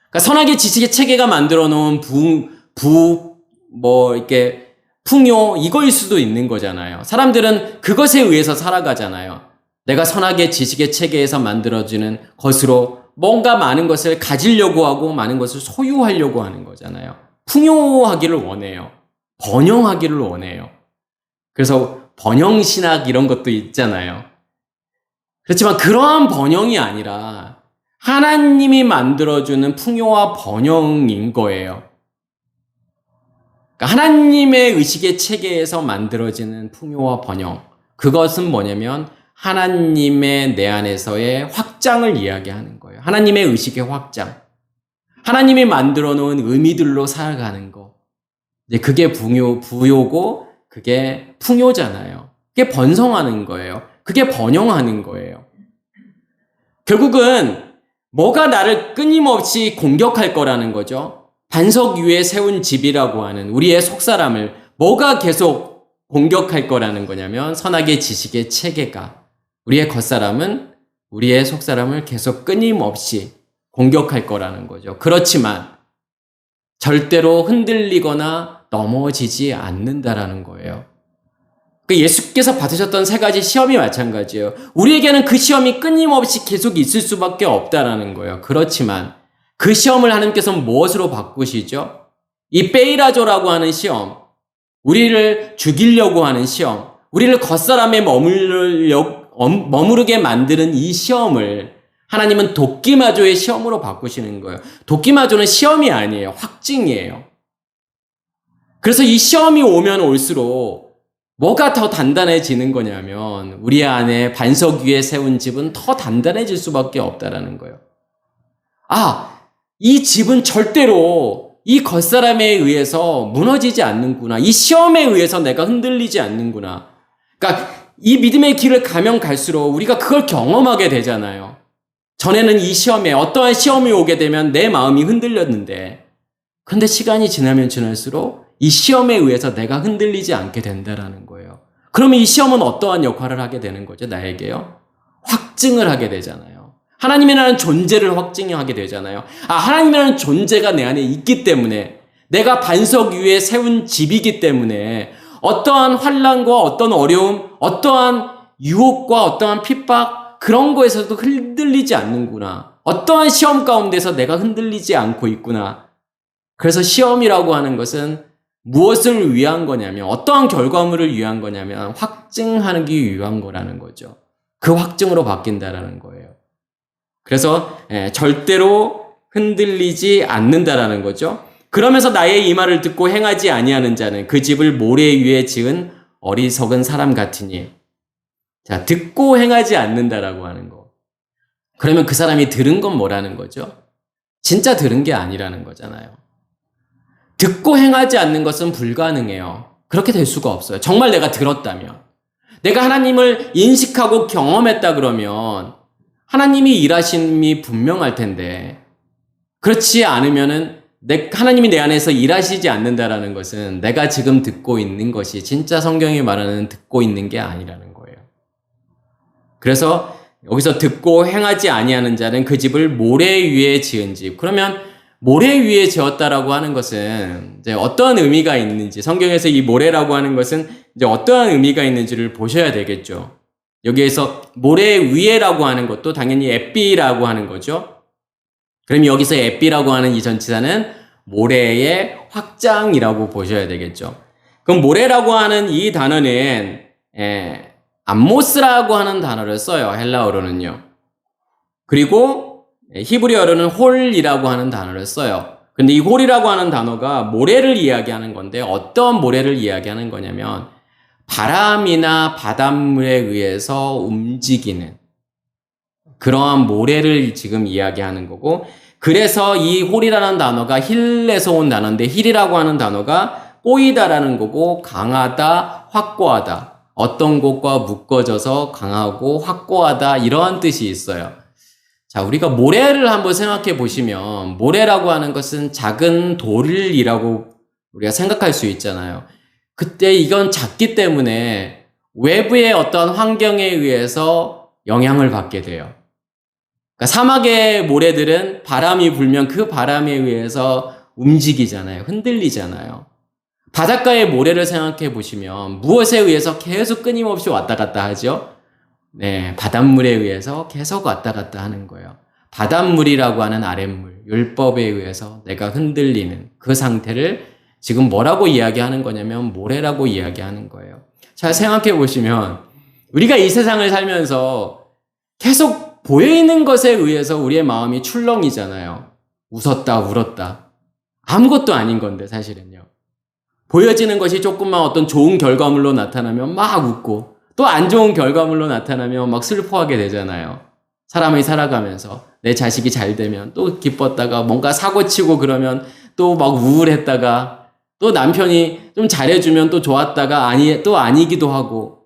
그러니까 선악의 지식의 체계가 만들어 놓은 이렇게 풍요, 이거일 수도 있는 거잖아요. 사람들은 그것에 의해서 살아가잖아요. 내가 선악의 지식의 체계에서 만들어지는 것으로 뭔가 많은 것을 가지려고 하고 많은 것을 소유하려고 하는 거잖아요. 풍요하기를 원해요. 번영하기를 원해요. 그래서 번영신학 이런 것도 있잖아요. 그렇지만 그러한 번영이 아니라 하나님이 만들어주는 풍요와 번영인 거예요. 그러니까 하나님의 의식의 체계에서 만들어지는 풍요와 번영. 그것은 뭐냐면 하나님의 내 안에서의 확장을 이야기하는 거예요. 하나님의 의식의 확장. 하나님이 만들어 놓은 의미들로 살아가는 거. 이제 그게 부요고 그게 풍요잖아요. 그게 번성하는 거예요. 그게 번영하는 거예요. 결국은 뭐가 나를 끊임없이 공격할 거라는 거죠. 반석 위에 세운 집이라고 하는 우리의 속사람을 뭐가 계속 공격할 거라는 거냐면 선악의 지식의 체계가 우리의 겉사람은 우리의 속사람을 계속 끊임없이 공격할 거라는 거죠. 그렇지만 절대로 흔들리거나 넘어지지 않는다라는 거예요. 예수께서 받으셨던 세 가지 시험이 마찬가지예요. 우리에게는 그 시험이 끊임없이 계속 있을 수밖에 없다라는 거예요. 그렇지만 그 시험을 하나님께서 무엇으로 바꾸시죠? 이 베이라조라고 하는 시험, 우리를 죽이려고 하는 시험, 우리를 겉사람에 머무르게 만드는 이 시험을 하나님은 도끼마조의 시험으로 바꾸시는 거예요. 도끼마조는 시험이 아니에요. 확증이에요. 그래서 이 시험이 오면 올수록 뭐가 더 단단해지는 거냐면 우리 안에 반석 위에 세운 집은 더 단단해질 수밖에 없다라는 거예요. 이 집은 절대로 이 겉사람에 의해서 무너지지 않는구나. 이 시험에 의해서 내가 흔들리지 않는구나. 그러니까 이 믿음의 길을 가면 갈수록 우리가 그걸 경험하게 되잖아요. 전에는 이 시험에 어떠한 시험이 오게 되면 내 마음이 흔들렸는데 그런데 시간이 지나면 지날수록 이 시험에 의해서 내가 흔들리지 않게 된다라는 거예요. 그러면 이 시험은 어떠한 역할을 하게 되는 거죠? 나에게요? 확증을 하게 되잖아요. 하나님이라는 존재를 확증하게 되잖아요. 하나님이라는 존재가 내 안에 있기 때문에 내가 반석 위에 세운 집이기 때문에 어떠한 환난과 어떤 어려움, 어떠한 유혹과 어떠한 핍박 그런 거에서도 흔들리지 않는구나. 어떠한 시험 가운데서 내가 흔들리지 않고 있구나. 그래서 시험이라고 하는 것은 무엇을 위한 거냐면 어떠한 결과물을 위한 거냐면 확증하기 위한 거라는 거죠. 그 확증으로 바뀐다라는 거예요. 그래서 절대로 흔들리지 않는다라는 거죠. 그러면서 나의 이 말을 듣고 행하지 아니하는 자는 그 집을 모래 위에 지은 어리석은 사람 같으니. 자, 듣고 행하지 않는다라고 하는 거. 그러면 그 사람이 들은 건 뭐라는 거죠? 진짜 들은 게 아니라는 거잖아요. 듣고 행하지 않는 것은 불가능해요. 그렇게 될 수가 없어요. 정말 내가 들었다면. 내가 하나님을 인식하고 경험했다 그러면 하나님이 일하심이 분명할 텐데 그렇지 않으면은 하나님이 내 안에서 일하시지 않는다라는 것은 내가 지금 듣고 있는 것이 진짜 성경이 말하는 듣고 있는 게 아니라는 거예요. 그래서 여기서 듣고 행하지 아니하는 자는 그 집을 모래 위에 지은 집. 그러면 모래 위에 지었다라고 하는 것은 이제 어떠한 의미가 있는지, 성경에서 이 모래라고 하는 것은 이제 어떠한 의미가 있는지를 보셔야 되겠죠. 여기에서 모래 위에라고 하는 것도 당연히 에삐라고 하는 거죠. 그럼 여기서 에삐라고 하는 이 전치사는 모래의 확장이라고 보셔야 되겠죠. 그럼 모래라고 하는 이 단어는 암모스라고 하는 단어를 써요. 헬라어로는요. 그리고 히브리어로는 홀이라고 하는 단어를 써요. 근데 이 홀이라고 하는 단어가 모래를 이야기하는 건데 어떤 모래를 이야기하는 거냐면 바람이나 바닷물에 의해서 움직이는 그러한 모래를 지금 이야기하는 거고, 그래서 이 홀이라는 단어가 힐에서 온 단어인데 힐이라고 하는 단어가 꼬이다라는 거고 강하다, 확고하다. 어떤 곳과 묶어져서 강하고 확고하다 이러한 뜻이 있어요. 자, 우리가 모래를 한번 생각해 보시면 모래라고 하는 것은 작은 돌이라고 우리가 생각할 수 있잖아요. 그때 이건 작기 때문에 외부의 어떤 환경에 의해서 영향을 받게 돼요. 그러니까 사막의 모래들은 바람이 불면 그 바람에 의해서 움직이잖아요. 흔들리잖아요. 바닷가의 모래를 생각해 보시면 무엇에 의해서 계속 끊임없이 왔다 갔다 하죠? 네, 바닷물에 의해서 계속 왔다 갔다 하는 거예요. 바닷물이라고 하는 아랫물, 율법에 의해서 내가 흔들리는 그 상태를 지금 뭐라고 이야기하는 거냐면 모래라고 이야기하는 거예요. 잘 생각해 보시면 우리가 이 세상을 살면서 계속 보이는 것에 의해서 우리의 마음이 출렁이잖아요. 웃었다, 울었다. 아무것도 아닌 건데 사실은요. 보여지는 것이 조금만 어떤 좋은 결과물로 나타나면 막 웃고 또 안 좋은 결과물로 나타나면 막 슬퍼하게 되잖아요. 사람이 살아가면서 내 자식이 잘 되면 또 기뻤다가 뭔가 사고치고 그러면 또 막 우울했다가 또 남편이 좀 잘해주면 또 좋았다가 또 아니기도 하고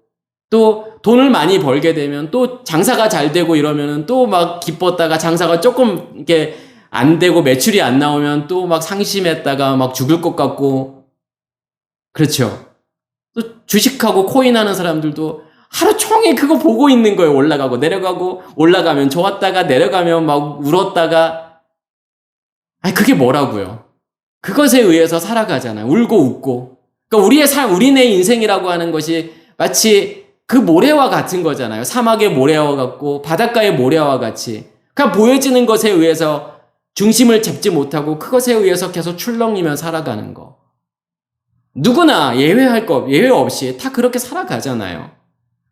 또 돈을 많이 벌게 되면 또 장사가 잘 되고 이러면은 또 막 기뻤다가 장사가 조금 이렇게 안 되고 매출이 안 나오면 또 막 상심했다가 막 죽을 것 같고. 그렇죠. 또 주식하고 코인 하는 사람들도 하루 종일 그거 보고 있는 거예요. 올라가고 내려가고, 올라가면 좋았다가 내려가면 막 울었다가. 아니 그게 뭐라고요? 그것에 의해서 살아가잖아요. 울고 웃고. 그러니까 우리네 인생이라고 하는 것이 마치 그 모래와 같은 거잖아요. 사막의 모래와 같고 바닷가의 모래와 같이. 그냥 보여지는 것에 의해서 중심을 잡지 못하고 그것에 의해서 계속 출렁이며 살아가는 거. 누구나 예외 없이 다 그렇게 살아가잖아요.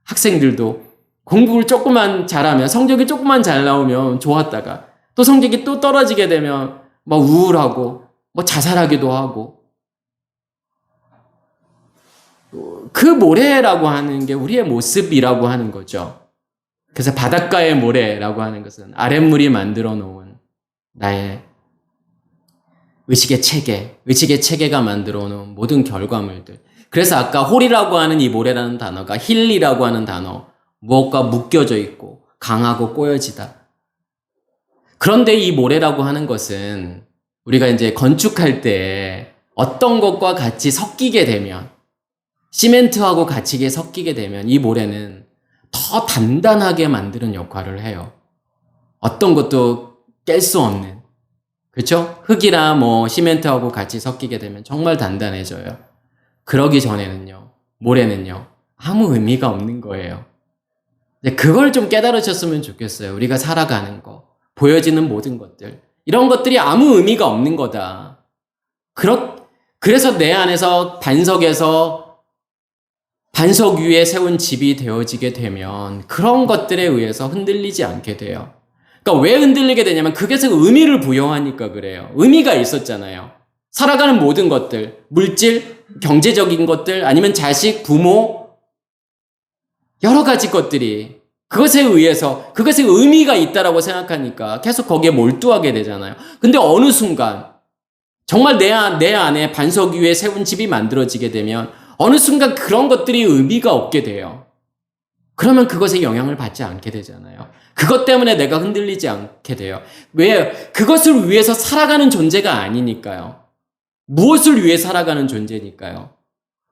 학생들도 공부를 조금만 잘하면, 성적이 조금만 잘 나오면 좋았다가 또 성적이 또 떨어지게 되면 막 우울하고 뭐 자살하기도 하고. 그 모래라고 하는 게 우리의 모습이라고 하는 거죠. 그래서 바닷가의 모래라고 하는 것은 아랫물이 만들어 놓은 나의 의식의 체계가 만들어 놓은 모든 결과물들. 그래서 아까 홀이라고 하는 이 모래라는 단어가 힐이라고 하는 단어, 무엇과 묶여져 있고 강하고 꼬여지다. 그런데 이 모래라고 하는 것은 우리가 이제 건축할 때 어떤 것과 같이 섞이게 되면, 시멘트하고 같이 섞이게 되면 이 모래는 더 단단하게 만드는 역할을 해요. 어떤 것도 깰 수 없는. 그렇죠? 흙이나 뭐 시멘트하고 같이 섞이게 되면 정말 단단해져요. 그러기 전에는요, 모래는요, 아무 의미가 없는 거예요. 그걸 좀 깨달으셨으면 좋겠어요. 우리가 살아가는 거, 보여지는 모든 것들, 이런 것들이 아무 의미가 없는 거다. 그래서 내 안에서 반석 위에 세운 집이 되어지게 되면 그런 것들에 의해서 흔들리지 않게 돼요. 그러니까 왜 흔들리게 되냐면 그게서 의미를 부여하니까 그래요. 의미가 있었잖아요. 살아가는 모든 것들, 물질, 경제적인 것들, 아니면 자식, 부모, 여러 가지 것들이 그것에 의해서, 그것에 의미가 있다라고 생각하니까 계속 거기에 몰두하게 되잖아요. 근데 어느 순간 정말 내 안에 반석 위에 세운 집이 만들어지게 되면 어느 순간 그런 것들이 의미가 없게 돼요. 그러면 그것에 영향을 받지 않게 되잖아요. 그것 때문에 내가 흔들리지 않게 돼요. 왜? 그것을 위해서 살아가는 존재가 아니니까요. 무엇을 위해 살아가는 존재니까요.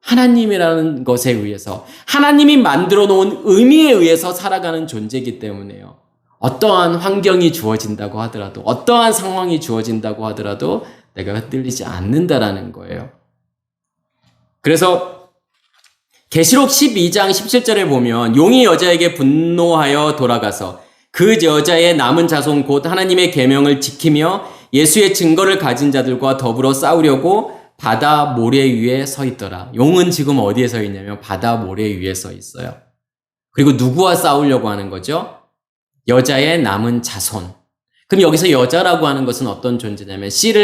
하나님이라는 것에 의해서, 하나님이 만들어 놓은 의미에 의해서 살아가는 존재이기 때문에요. 어떠한 환경이 주어진다고 하더라도, 어떠한 상황이 주어진다고 하더라도 내가 흔들리지 않는다라는 거예요. 그래서 계시록 12장 17절에 보면 용이 여자에게 분노하여 돌아가서 그 여자의 남은 자손 곧 하나님의 계명을 지키며 예수의 증거를 가진 자들과 더불어 싸우려고 바다 모래 위에 서 있더라. 용은 지금 어디에 서 있냐면 바다 모래 위에 서 있어요. 그리고 누구와 싸우려고 하는 거죠? 여자의 남은 자손. 그럼 여기서 여자라고 하는 것은 어떤 존재냐면 씨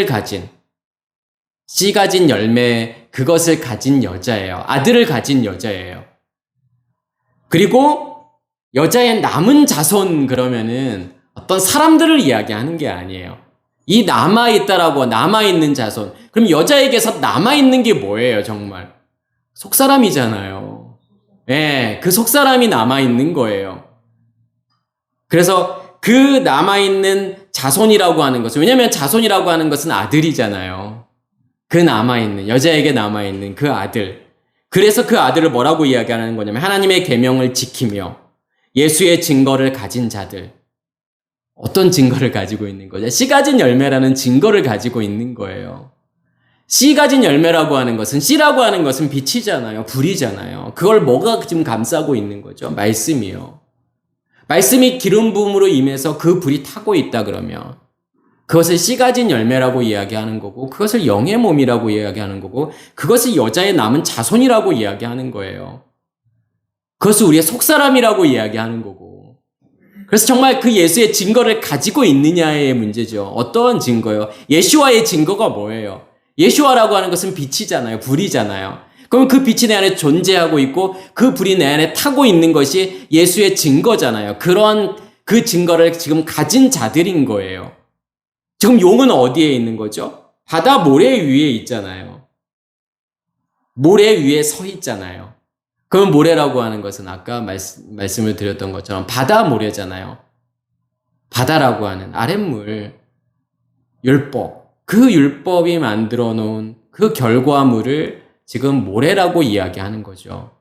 가진 열매, 그것을 가진 여자예요. 아들을 가진 여자예요. 그리고 여자의 남은 자손 그러면은 어떤 사람들을 이야기하는 게 아니에요. 이 남아있는 자손. 그럼 여자에게서 남아있는 게 뭐예요, 정말? 속사람이잖아요. 예, 그 속사람이 남아있는 거예요. 그래서 그 남아있는 자손이라고 하는 것은, 왜냐면 자손이라고 하는 것은 아들이잖아요. 여자에게 남아있는 그 아들. 그래서 그 아들을 뭐라고 이야기하는 거냐면 하나님의 계명을 지키며 예수의 증거를 가진 자들. 어떤 증거를 가지고 있는 거죠? 씨 가진 열매라는 증거를 가지고 있는 거예요. 씨 가진 열매라고 하는 것은, 씨라고 하는 것은 빛이잖아요. 불이잖아요. 그걸 뭐가 지금 감싸고 있는 거죠? 말씀이요. 말씀이 기름 부음으로 임해서 그 불이 타고 있다 그러면 그것을 씨 가진 열매라고 이야기하는 거고, 그것을 영의 몸이라고 이야기하는 거고, 그것을 여자의 남은 자손이라고 이야기하는 거예요. 그것을 우리의 속사람이라고 이야기하는 거고. 그래서 정말 그 예수의 증거를 가지고 있느냐의 문제죠. 어떠한 증거요? 예수와의 증거가 뭐예요? 예수와라고 하는 것은 빛이잖아요. 불이잖아요. 그럼 그 빛이 내 안에 존재하고 있고 그 불이 내 안에 타고 있는 것이 예수의 증거잖아요. 그런 그 증거를 지금 가진 자들인 거예요. 지금 용은 어디에 있는 거죠? 바다 모래 위에 있잖아요. 모래 위에 서 있잖아요. 그 모래라고 하는 것은 아까 말씀을 드렸던 것처럼 바다 모래잖아요. 바다라고 하는 아랫물, 율법. 그 율법이 만들어 놓은 그 결과물을 지금 모래라고 이야기하는 거죠.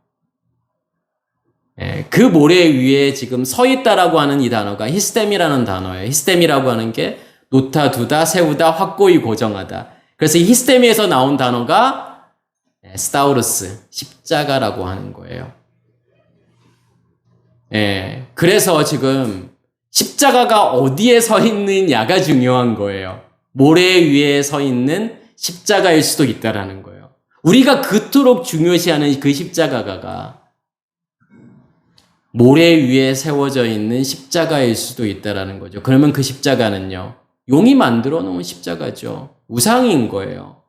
그 모래 위에 지금 서 있다라고 하는 이 단어가 히스템이라는 단어예요. 히스템이라고 하는 게 놓다, 두다, 세우다, 확고히 고정하다. 그래서 이 히스템에서 나온 단어가 스타우루스, 십자가라고 하는 거예요. 그래서 지금 십자가가 어디에 서 있느냐가 중요한 거예요. 모래 위에 서 있는 십자가일 수도 있다라는 거예요. 우리가 그토록 중요시하는 그 십자가가 모래 위에 세워져 있는 십자가일 수도 있다라는 거죠. 그러면 그 십자가는요, 용이 만들어 놓은 십자가죠. 우상인 거예요.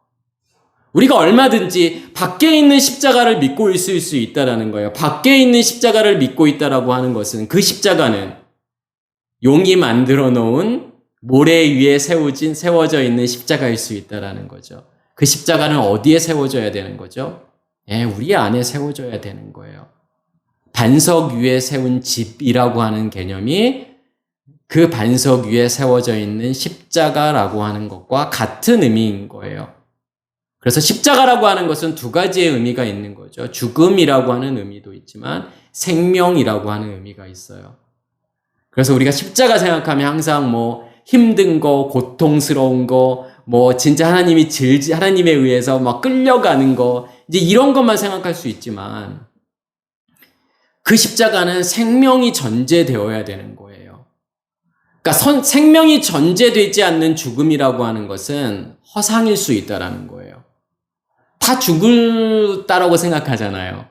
우리가 얼마든지 밖에 있는 십자가를 믿고 있을 수 있다라는 거예요. 밖에 있는 십자가를 믿고 있다라고 하는 것은 그 십자가는 용이 만들어 놓은 모래 위에 세워져 있는 십자가일 수 있다라는 거죠. 그 십자가는 어디에 세워져야 되는 거죠? 우리 안에 세워져야 되는 거예요. 반석 위에 세운 집이라고 하는 개념이 그 반석 위에 세워져 있는 십자가라고 하는 것과 같은 의미인 거예요. 그래서 십자가라고 하는 것은 두 가지의 의미가 있는 거죠. 죽음이라고 하는 의미도 있지만 생명이라고 하는 의미가 있어요. 그래서 우리가 십자가 생각하면 항상 힘든 거, 고통스러운 거, 진짜 하나님에 의해서 막 끌려가는 거, 이제 이런 것만 생각할 수 있지만 그 십자가는 생명이 전제되어야 되는 거예요. 그러니까 생명이 전제되지 않는 죽음이라고 하는 것은 허상일 수 있다라는 거예요. 다 죽었다라고 생각하잖아요.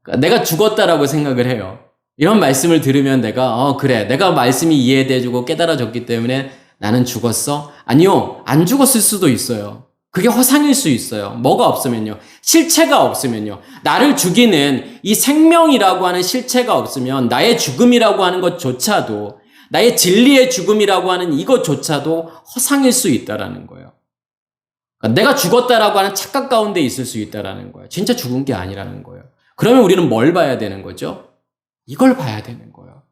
그러니까 내가 죽었다라고 생각을 해요. 이런 말씀을 들으면 내가 그래, 내가 말씀이 이해돼주고 깨달아졌기 때문에 나는 죽었어? 아니요, 안 죽었을 수도 있어요. 그게 허상일 수 있어요. 뭐가 없으면요, 실체가 없으면요, 나를 죽이는 이 생명이라고 하는 실체가 없으면 나의 죽음이라고 하는 것조차도, 나의 진리의 죽음이라고 하는 이것조차도 허상일 수 있다라는 거예요. 그러니까 내가 죽었다라고 하는 착각 가운데 있을 수 있다라는 거예요. 진짜 죽은 게 아니라는 거예요. 그러면 우리는 뭘 봐야 되는 거죠? 이걸 봐야 되는 거예요.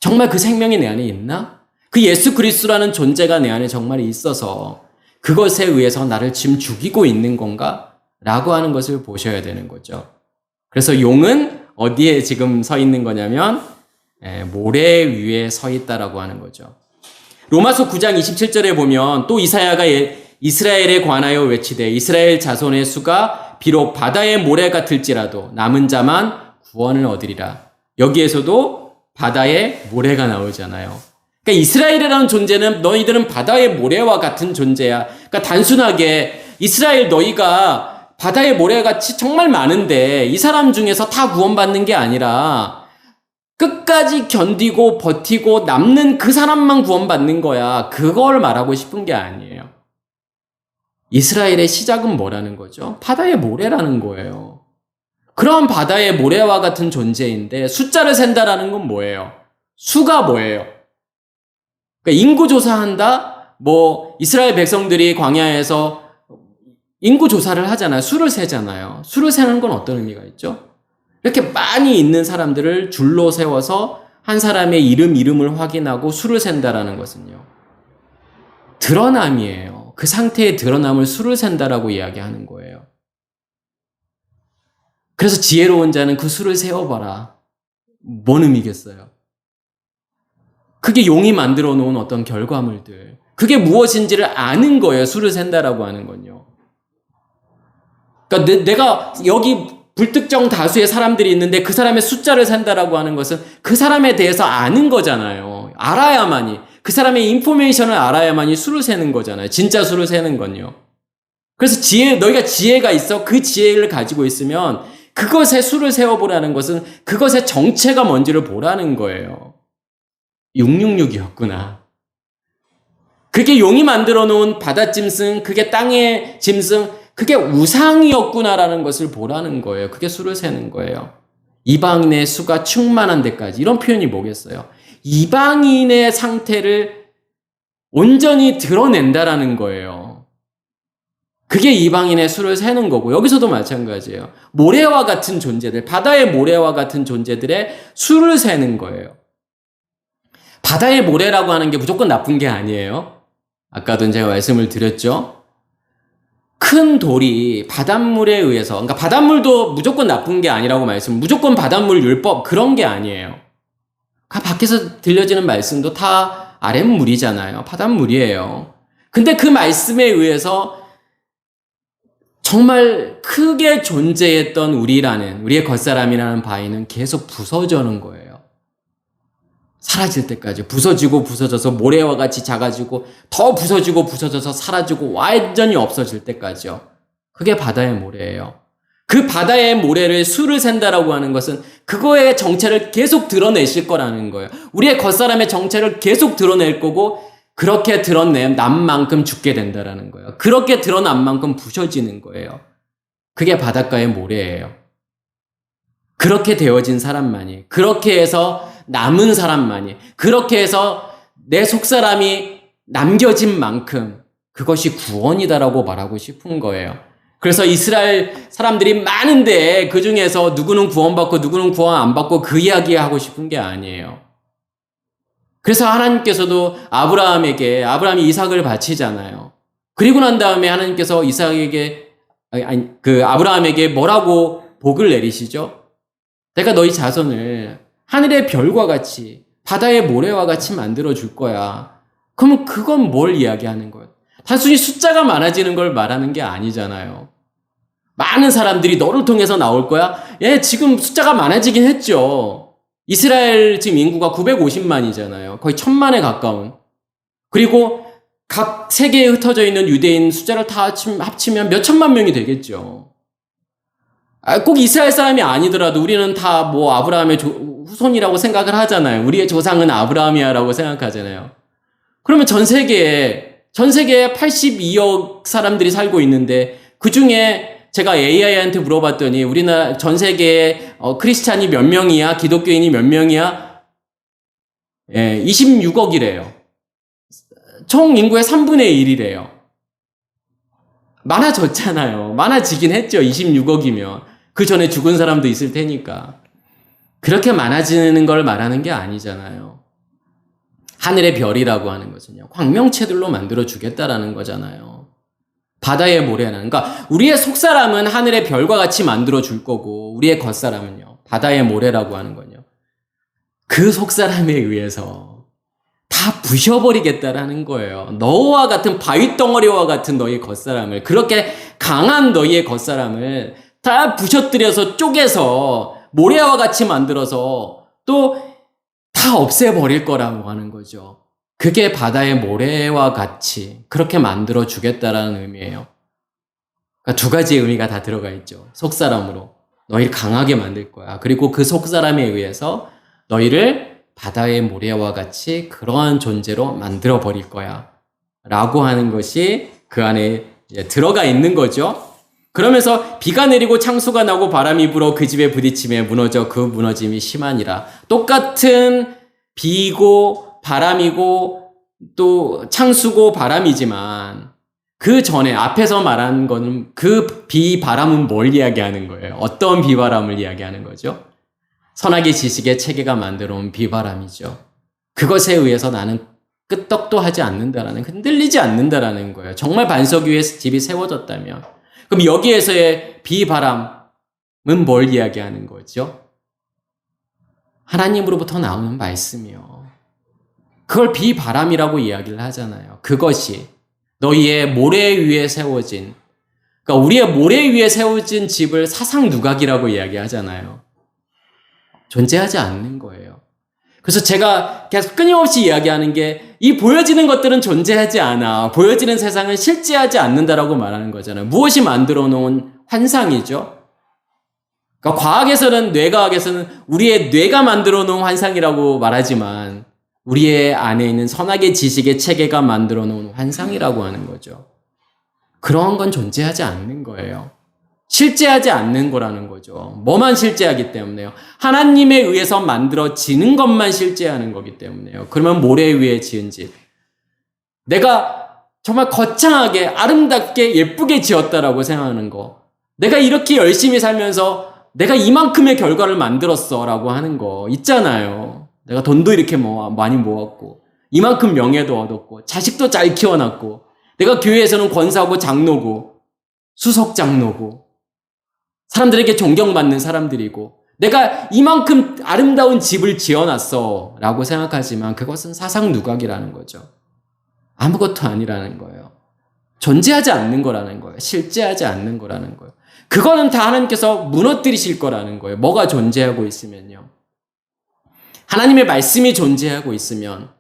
정말 그 생명이 내 안에 있나? 그 예수 그리스도라는 존재가 내 안에 정말 있어서 그것에 의해서 나를 지금 죽이고 있는 건가? 라고 하는 것을 보셔야 되는 거죠. 그래서 용은 어디에 지금 서 있는 거냐면 모래 위에 서 있다라고 하는 거죠. 로마서 9장 27절에 보면 또 이사야가 이스라엘에 관하여 외치되 이스라엘 자손의 수가 비록 바다의 모래 같을지라도 남은 자만 구원을 얻으리라. 여기에서도 바다의 모래가 나오잖아요. 그러니까 이스라엘이라는 존재는 너희들은 바다의 모래와 같은 존재야. 그러니까 단순하게 이스라엘 너희가 바다의 모래같이 정말 많은데 이 사람 중에서 다 구원받는 게 아니라 끝까지 견디고 버티고 남는 그 사람만 구원받는 거야. 그걸 말하고 싶은 게 아니에요. 이스라엘의 시작은 뭐라는 거죠? 바다의 모래라는 거예요. 그런 바다의 모래와 같은 존재인데 숫자를 센다라는 건 뭐예요? 수가 뭐예요? 그러니까 인구 조사한다? 이스라엘 백성들이 광야에서 인구 조사를 하잖아요. 수를 세잖아요. 수를 세는 건 어떤 의미가 있죠? 이렇게 많이 있는 사람들을 줄로 세워서 한 사람의 이름을 확인하고 수를 센다라는 것은요, 드러남이에요. 그 상태의 드러남을 수를 센다라고 이야기하는 거예요. 그래서 지혜로운 자는 그 수를 세어봐라. 뭔 의미겠어요? 그게 용이 만들어 놓은 어떤 결과물들, 그게 무엇인지를 아는 거예요. 수를 센다라고 하는 건요. 그러니까 내가 여기 불특정 다수의 사람들이 있는데 그 사람의 숫자를 센다라고 하는 것은 그 사람에 대해서 아는 거잖아요. 알아야만이, 그 사람의 인포메이션을 알아야만이 수를 세는 거잖아요. 진짜 수를 세는 건요. 그래서 너희가 지혜가 있어. 그 지혜를 가지고 있으면 그것의 수를 세워보라는 것은 그것의 정체가 뭔지를 보라는 거예요. 666이었구나. 그게 용이 만들어 놓은 바닷짐승, 그게 땅의 짐승, 그게 우상이었구나라는 것을 보라는 거예요. 그게 수를 세는 거예요. 이방인의 수가 충만한 데까지. 이런 표현이 뭐겠어요? 이방인의 상태를 온전히 드러낸다라는 거예요. 그게 이방인의 수를 세는 거고, 여기서도 마찬가지예요. 모래와 같은 존재들, 바다의 모래와 같은 존재들의 수를 세는 거예요. 바다의 모래라고 하는 게 무조건 나쁜 게 아니에요. 아까도 제가 말씀을 드렸죠. 큰 돌이 바닷물에 의해서, 그러니까 바닷물도 무조건 나쁜 게 아니라고 무조건 바닷물 율법 그런 게 아니에요. 밖에서 들려지는 말씀도 다 아랫물이잖아요. 바닷물이에요. 근데 그 말씀에 의해서 정말 크게 존재했던 우리의 겉사람이라는 바위는 계속 부서져는 거예요. 사라질 때까지 부서지고 부서져서 모래와 같이 작아지고 더 부서지고 부서져서 사라지고 완전히 없어질 때까지요. 그게 바다의 모래예요. 그 바다의 모래를 수를 센다라고 하는 것은 그거의 정체를 계속 드러내실 거라는 거예요. 우리의 겉사람의 정체를 계속 드러낼 거고, 그렇게 드러낸 만큼 죽게 된다라는 거예요. 그렇게 드러난 만큼 부서지는 거예요. 그게 바닷가의 모래예요. 그렇게 되어진 사람만이, 그렇게 해서 남은 사람만이, 그렇게 해서 내 속사람이 남겨진 만큼 그것이 구원이다라고 말하고 싶은 거예요. 그래서 이스라엘 사람들이 많은데 그 중에서 누구는 구원받고 누구는 구원 안 받고 그 이야기하고 싶은 게 아니에요. 그래서 하나님께서도 아브라함이 이삭을 바치잖아요. 그리고 난 다음에 하나님께서 아브라함에게 뭐라고 복을 내리시죠? 내가 너희 자손을 하늘의 별과 같이 바다의 모래와 같이 만들어 줄 거야. 그러면 그건 뭘 이야기하는 거예요? 단순히 숫자가 많아지는 걸 말하는 게 아니잖아요. 많은 사람들이 너를 통해서 나올 거야? 지금 숫자가 많아지긴 했죠. 이스라엘 지금 인구가 950만이잖아요. 거의 1000만에 가까운. 그리고 각 세계에 흩어져 있는 유대인 숫자를 다 합치면 몇 천만 명이 되겠죠. 꼭 이스라엘 사람이 아니더라도 우리는 다 아브라함의 후손이라고 생각을 하잖아요. 우리의 조상은 아브라함이야라고 생각하잖아요. 그러면 전 세계에 82억 사람들이 살고 있는데, 그 중에 제가 AI한테 물어봤더니 우리나라 전 세계에 크리스찬이 몇 명이야? 기독교인이 몇 명이야? 26억이래요. 총 인구의 3분의 1이래요. 많아졌잖아요. 많아지긴 했죠. 26억이면. 그 전에 죽은 사람도 있을 테니까. 그렇게 많아지는 걸 말하는 게 아니잖아요. 하늘의 별이라고 하는 것은요, 광명체들로 만들어 주겠다라는 거잖아요. 바다의 모래는, 그러니까 우리의 속사람은 하늘의 별과 같이 만들어 줄 거고, 우리의 겉사람은요, 바다의 모래라고 하는 건요, 그 속사람에 의해서 다 부셔버리겠다라는 거예요. 너와 같은 바위덩어리와 같은 너희 겉사람을, 그렇게 강한 너희의 겉사람을 다 부셔뜨려서 쪼개서 모래와 같이 만들어서 또 다 없애버릴 거라고 하는 거죠. 그게 바다의 모래와 같이 그렇게 만들어 주겠다라는 의미예요. 그러니까 두 가지의 의미가 다 들어가 있죠. 속사람으로 너희를 강하게 만들 거야. 그리고 그 속사람에 의해서 너희를 바다의 모래와 같이 그러한 존재로 만들어 버릴 거야. 라고 하는 것이 그 안에 들어가 있는 거죠. 그러면서 비가 내리고 창수가 나고 바람이 불어 그 집에 부딪힘에 무너져 그 무너짐이 심하니라. 똑같은 비고 바람이고 또 창수고 바람이지만, 그 전에 앞에서 말한 거는 그 비 바람은 뭘 이야기하는 거예요? 어떤 비바람을 이야기하는 거죠? 선악의 지식의 체계가 만들어 온 비바람이죠. 그것에 의해서 나는 끄떡도 하지 않는다라는, 흔들리지 않는다라는 거예요. 정말 반석 위에 집이 세워졌다면. 그럼 여기에서의 비바람은 뭘 이야기하는 거죠? 하나님으로부터 나오는 말씀이요. 그걸 비바람이라고 이야기를 하잖아요. 그것이 너희의 모래 위에 세워진, 그러니까 우리의 모래 위에 세워진 집을 사상누각이라고 이야기하잖아요. 존재하지 않는 거예요. 그래서 제가 계속 끊임없이 이야기하는 게, 이 보여지는 것들은 존재하지 않아. 보여지는 세상은 실제하지 않는다라고 말하는 거잖아요. 무엇이 만들어 놓은 환상이죠. 그러니까 과학에서는, 뇌과학에서는 우리의 뇌가 만들어 놓은 환상이라고 말하지만, 우리의 안에 있는 선악의 지식의 체계가 만들어 놓은 환상이라고 하는 거죠. 그런 건 존재하지 않는 거예요. 실제하지 않는 거라는 거죠. 뭐만 실제하기 때문에요. 하나님에 의해서 만들어지는 것만 실제하는 거기 때문에요. 그러면 모래 위에 지은 집. 내가 정말 거창하게 아름답게 예쁘게 지었다라고 생각하는 거. 내가 이렇게 열심히 살면서 내가 이만큼의 결과를 만들었어 라고 하는 거 있잖아요. 내가 돈도 이렇게 많이 모았고 이만큼 명예도 얻었고 자식도 잘 키워놨고 내가 교회에서는 권사고 장로고 수석 장로고 사람들에게 존경받는 사람들이고 내가 이만큼 아름다운 집을 지어놨어 라고 생각하지만 그것은 사상 누각이라는 거죠. 아무것도 아니라는 거예요. 존재하지 않는 거라는 거예요. 실제하지 않는 거라는 거예요. 그거는 다 하나님께서 무너뜨리실 거라는 거예요. 뭐가 존재하고 있으면요. 하나님의 말씀이 존재하고 있으면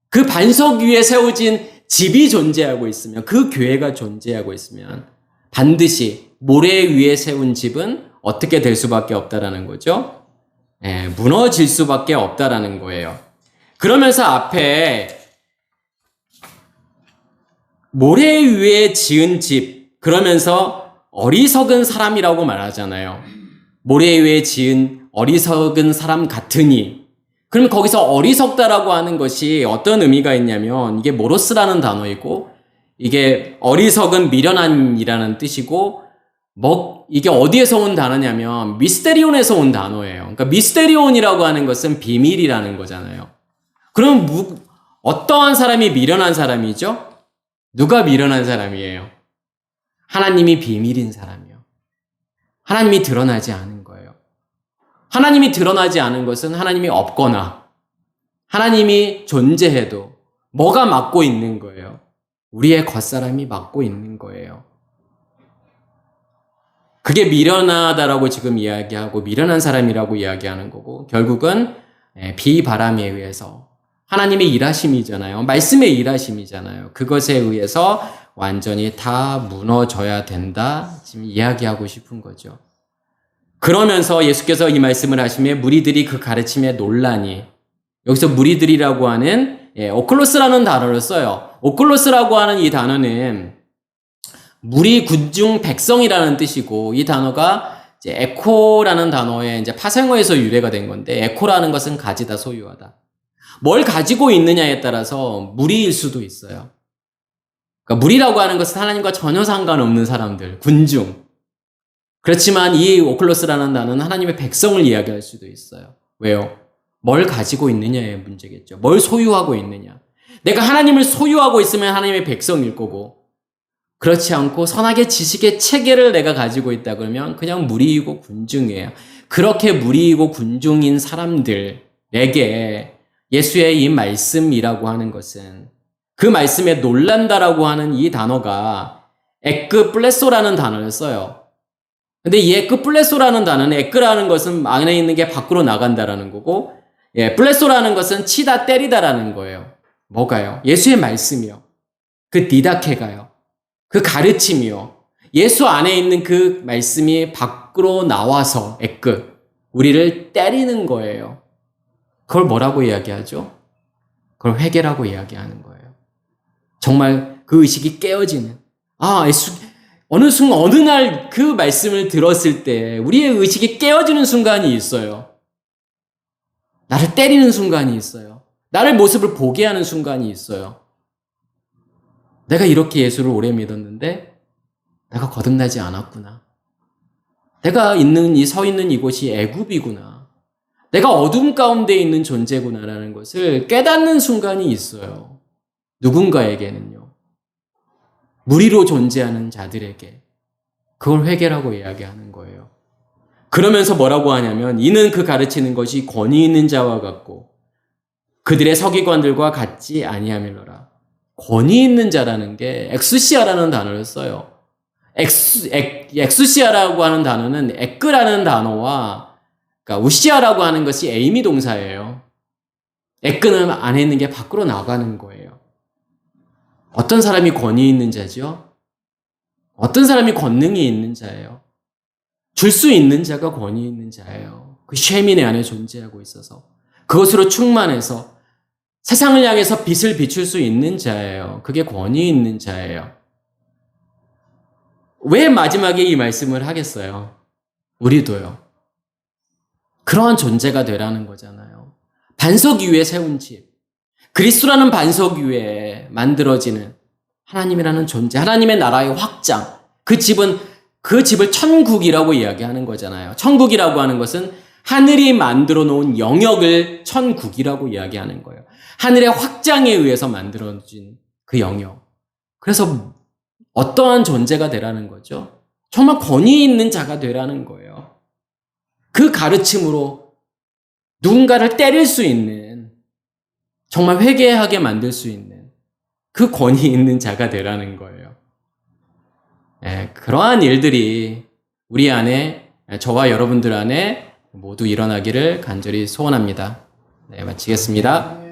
그 반석 위에 세워진 집이 존재하고 있으면 그 교회가 존재하고 있으면 반드시 모래 위에 세운 집은 어떻게 될 수밖에 없다라는 거죠. 무너질 수밖에 없다라는 거예요. 그러면서 앞에 모래 위에 지은 집 그러면서 어리석은 사람이라고 말하잖아요. 모래 위에 지은 어리석은 사람 같으니 그럼 거기서 어리석다라고 하는 것이 어떤 의미가 있냐면 이게 모로스라는 단어이고 이게 어리석은 미련한이라는 뜻이고 이게 어디에서 온 단어냐면 미스테리온에서 온 단어예요. 그러니까 미스테리온이라고 하는 것은 비밀이라는 거잖아요. 그럼 어떠한 사람이 미련한 사람이죠? 누가 미련한 사람이에요? 하나님이 비밀인 사람이요. 하나님이 드러나지 않은 거예요. 하나님이 드러나지 않은 것은 하나님이 없거나 하나님이 존재해도 뭐가 막고 있는 거예요? 우리의 겉사람이 막고 있는 거예요. 그게 미련하다라고 지금 이야기하고 미련한 사람이라고 이야기하는 거고 결국은 비바람에 의해서 하나님의 일하심이잖아요. 말씀의 일하심이잖아요. 그것에 의해서 완전히 다 무너져야 된다. 지금 이야기하고 싶은 거죠. 그러면서 예수께서 이 말씀을 하시며 무리들이 그 가르침에 놀라니 여기서 무리들이라고 하는 오클로스라는 단어를 써요. 오클로스라고 하는 이 단어는 무리 군중 백성이라는 뜻이고 이 단어가 이제 에코라는 단어의 이제 파생어에서 유래가 된 건데 에코라는 것은 가지다 소유하다. 뭘 가지고 있느냐에 따라서 무리일 수도 있어요. 그러니까 무리라고 하는 것은 하나님과 전혀 상관없는 사람들, 군중. 그렇지만 이 오클로스라는 단어는 하나님의 백성을 이야기할 수도 있어요. 왜요? 뭘 가지고 있느냐의 문제겠죠. 뭘 소유하고 있느냐. 내가 하나님을 소유하고 있으면 하나님의 백성일 거고 그렇지 않고 선악의 지식의 체계를 내가 가지고 있다 그러면 그냥 무리이고 군중이에요. 그렇게 무리이고 군중인 사람들에게 예수의 이 말씀이라고 하는 것은 그 말씀에 놀란다라고 하는 이 단어가 에크플레소라는 단어를 써요. 근데 이 에크플레소라는 단어는 에크라는 것은 안에 있는 게 밖으로 나간다라는 거고 플레소라는 것은 치다 때리다라는 거예요. 뭐가요? 예수의 말씀이요. 그 디다케가요. 그 가르침이요. 예수 안에 있는 그 말씀이 밖으로 나와서 우리를 때리는 거예요. 그걸 뭐라고 이야기하죠? 그걸 회개라고 이야기하는 거예요. 정말 그 의식이 깨어지는 어느 날 그 말씀을 들었을 때 우리의 의식이 깨어지는 순간이 있어요. 나를 때리는 순간이 있어요. 나를 모습을 보게 하는 순간이 있어요. 내가 이렇게 예수를 오래 믿었는데 내가 거듭나지 않았구나. 내가 서 있는 이곳이 애굽이구나. 내가 어둠 가운데 있는 존재구나라는 것을 깨닫는 순간이 있어요. 누군가에게는요. 무리로 존재하는 자들에게 그걸 회개라고 이야기하는 거예요. 그러면서 뭐라고 하냐면 이는 그 가르치는 것이 권위 있는 자와 같고 그들의 서기관들과 같지 아니하밀러라. 권위 있는 자라는 게 엑수시아라는 단어를 써요. 엑수시아라고 하는 단어는 에크라는 단어와 그러니까 우시아라고 하는 것이 에이미 동사예요. 에크는 안에 있는 게 밖으로 나가는 거예요. 어떤 사람이 권위 있는 자죠? 어떤 사람이 권능이 있는 자예요? 줄 수 있는 자가 권위 있는 자예요. 그 쉐민의 안에 존재하고 있어서 그것으로 충만해서 세상을 향해서 빛을 비출 수 있는 자예요. 그게 권위 있는 자예요. 왜 마지막에 이 말씀을 하겠어요? 우리도요. 그러한 존재가 되라는 거잖아요. 반석 위에 세운 집. 그리스도라는 반석 위에 만들어지는 하나님이라는 존재, 하나님의 나라의 확장, 그 집을 천국이라고 이야기하는 거잖아요. 천국이라고 하는 것은 하늘이 만들어 놓은 영역을 천국이라고 이야기하는 거예요. 하늘의 확장에 의해서 만들어진 그 영역. 그래서 어떠한 존재가 되라는 거죠? 정말 권위 있는 자가 되라는 거예요. 그 가르침으로 누군가를 때릴 수 있는, 정말 회개하게 만들 수 있는 그 권위 있는 자가 되라는 거예요. 그러한 일들이 우리 안에, 저와 여러분들 안에 모두 일어나기를 간절히 소원합니다. 네, 마치겠습니다.